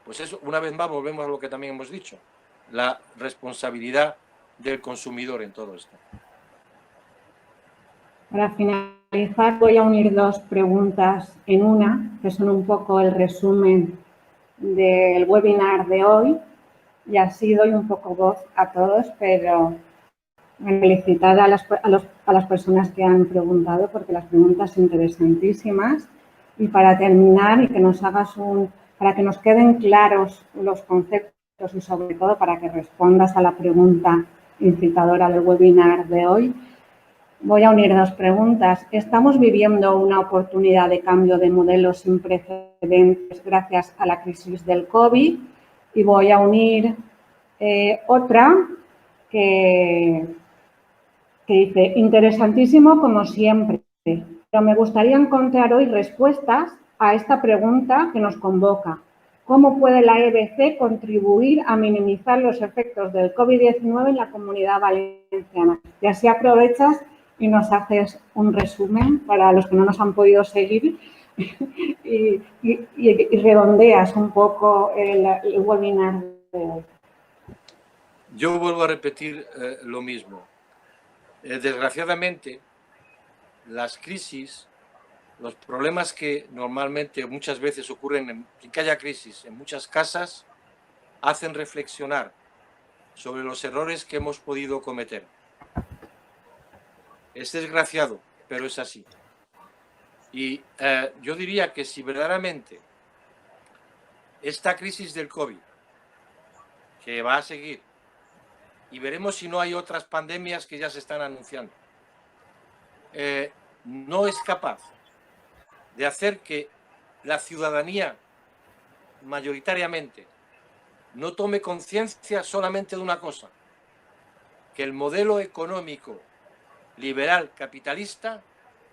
pues eso, una vez más, volvemos a lo que también hemos dicho, la responsabilidad del consumidor en todo esto. Para finalizar, voy a unir dos preguntas en una, que son un poco el resumen del webinar de hoy, y así doy un poco voz a todos, pero felicitar a las personas que han preguntado, porque las preguntas son interesantísimas. Y para terminar, y que nos hagas para que nos queden claros los conceptos y sobre todo para que respondas a la pregunta incitadora del webinar de hoy, voy a unir dos preguntas. ¿Estamos viviendo una oportunidad de cambio de modelo sin precedentes gracias a la crisis del COVID? Y voy a unir otra que dice, interesantísimo como siempre, pero me gustaría encontrar hoy respuestas a esta pregunta que nos convoca. ¿Cómo puede la EBC contribuir a minimizar los efectos del COVID-19 en la Comunidad Valenciana? Y así aprovechas y nos haces un resumen para los que no nos han podido seguir y redondeas un poco el webinar de hoy. Yo vuelvo a repetir lo mismo. Desgraciadamente, las crisis, los problemas que normalmente muchas veces ocurren sin que haya crisis en muchas casas, hacen reflexionar sobre los errores que hemos podido cometer. Es desgraciado, pero es así. Y yo diría que si verdaderamente esta crisis del COVID, que va a seguir, y veremos si no hay otras pandemias que ya se están anunciando, no es capaz de hacer que la ciudadanía mayoritariamente no tome conciencia solamente de una cosa, que el modelo económico liberal capitalista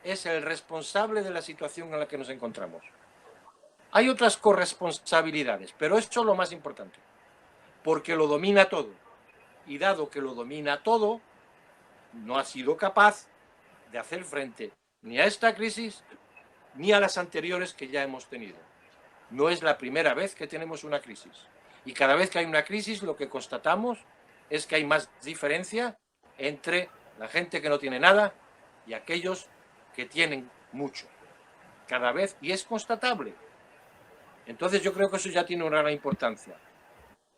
es el responsable de la situación en la que nos encontramos. Hay otras corresponsabilidades, pero esto es lo más importante, porque lo domina todo. Y dado que lo domina todo, no ha sido capaz de hacer frente ni a esta crisis ni a las anteriores que ya hemos tenido. No es la primera vez que tenemos una crisis. Y cada vez que hay una crisis lo que constatamos es que hay más diferencia entre la gente que no tiene nada y aquellos que tienen mucho. Cada vez, y es constatable. Entonces yo creo que eso ya tiene una gran importancia.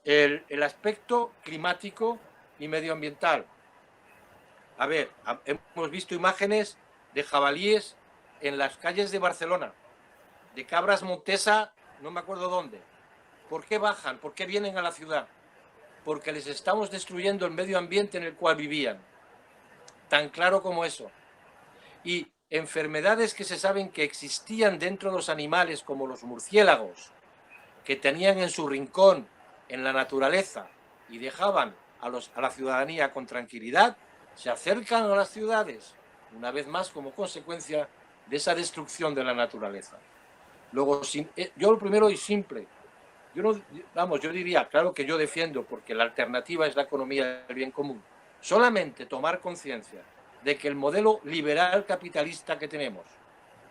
El aspecto climático y medioambiental. A ver, hemos visto imágenes de jabalíes en las calles de Barcelona, de cabras montesa, no me acuerdo dónde. ¿Por qué bajan? ¿Por qué vienen a la ciudad? Porque les estamos destruyendo el medio ambiente en el cual vivían. Tan claro como eso. Y enfermedades que se saben que existían dentro de los animales, como los murciélagos, que tenían en su rincón en la naturaleza y dejaban a la ciudadanía con tranquilidad, se acercan a las ciudades, una vez más como consecuencia de esa destrucción de la naturaleza. Luego, yo lo primero y simple, yo diría, claro que yo defiendo, porque la alternativa es la economía del bien común, solamente tomar conciencia de que el modelo liberal capitalista que tenemos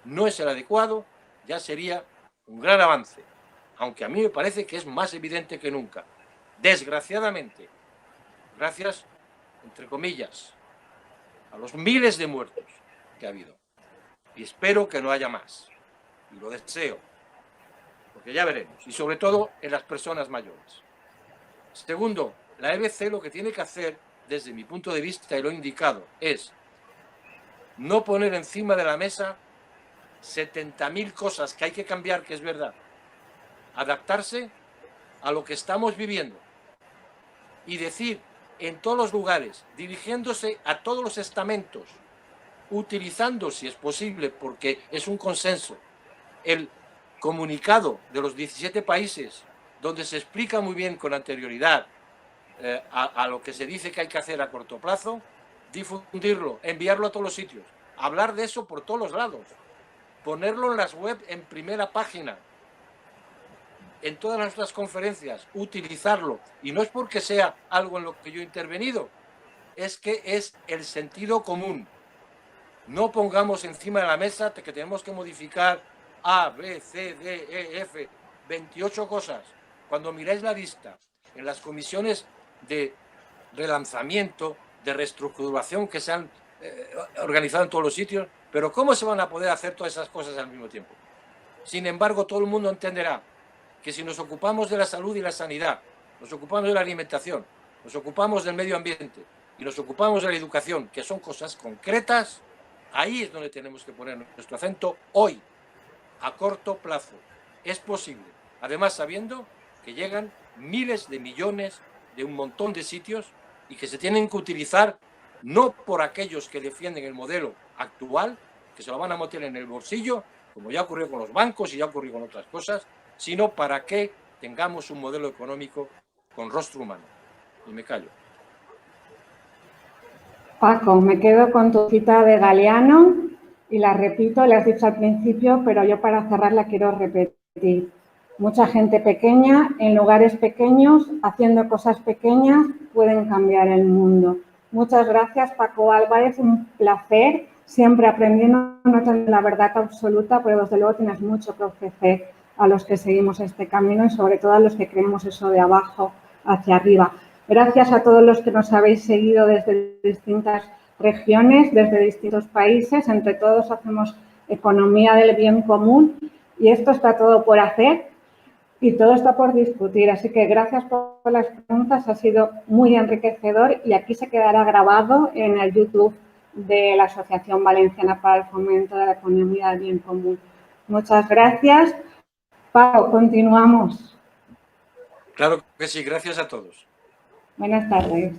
no es el adecuado, ya sería un gran avance. Aunque a mí me parece que es más evidente que nunca. Desgraciadamente, gracias, entre comillas, a los miles de muertos que ha habido. Y espero que no haya más. Y lo deseo. Porque ya veremos. Y sobre todo en las personas mayores. Segundo, la EBC lo que tiene que hacer, desde mi punto de vista, y lo he indicado, es no poner encima de la mesa 70.000 cosas que hay que cambiar, que es verdad. Adaptarse a lo que estamos viviendo y decir en todos los lugares, dirigiéndose a todos los estamentos, utilizando, si es posible, porque es un consenso, el comunicado de los 17 países, donde se explica muy bien con anterioridad a lo que se dice que hay que hacer a corto plazo, difundirlo, enviarlo a todos los sitios, hablar de eso por todos los lados, ponerlo en las web en primera página, en todas nuestras conferencias, utilizarlo. Y no es porque sea algo en lo que yo he intervenido, es que es el sentido común. No pongamos encima de la mesa que tenemos que modificar A, B, C, D, E, F, 28 cosas. Cuando miráis la lista en las comisiones de relanzamiento, de reestructuración que se han organizado en todos los sitios, pero ¿cómo se van a poder hacer todas esas cosas al mismo tiempo? Sin embargo, todo el mundo entenderá que si nos ocupamos de la salud y la sanidad, nos ocupamos de la alimentación, nos ocupamos del medio ambiente y nos ocupamos de la educación, que son cosas concretas, ahí es donde tenemos que poner nuestro acento hoy, a corto plazo. Es posible, además sabiendo que llegan miles de millones de un montón de sitios y que se tienen que utilizar no por aquellos que defienden el modelo actual, que se lo van a meter en el bolsillo, como ya ocurrió con los bancos y ya ocurrió con otras cosas, sino para que tengamos un modelo económico con rostro humano. Y me callo. Paco, me quedo con tu cita de Galeano y la repito, la has dicho al principio, pero yo para cerrar la quiero repetir. Mucha gente pequeña, en lugares pequeños, haciendo cosas pequeñas, pueden cambiar el mundo. Muchas gracias, Paco Álvarez, un placer, siempre aprendiendo, no tengo la verdad absoluta, pero desde luego tienes mucho que ofrecer a los que seguimos este camino y sobre todo a los que creemos eso de abajo hacia arriba. Gracias a todos los que nos habéis seguido desde distintas regiones, desde distintos países. Entre todos hacemos economía del bien común y esto está todo por hacer y todo está por discutir. Así que gracias por las preguntas, ha sido muy enriquecedor y aquí se quedará grabado en el YouTube de la Asociación Valenciana para el Fomento de la Economía del Bien Común. Muchas gracias. Pau, continuamos. Claro que sí, gracias a todos. Buenas tardes.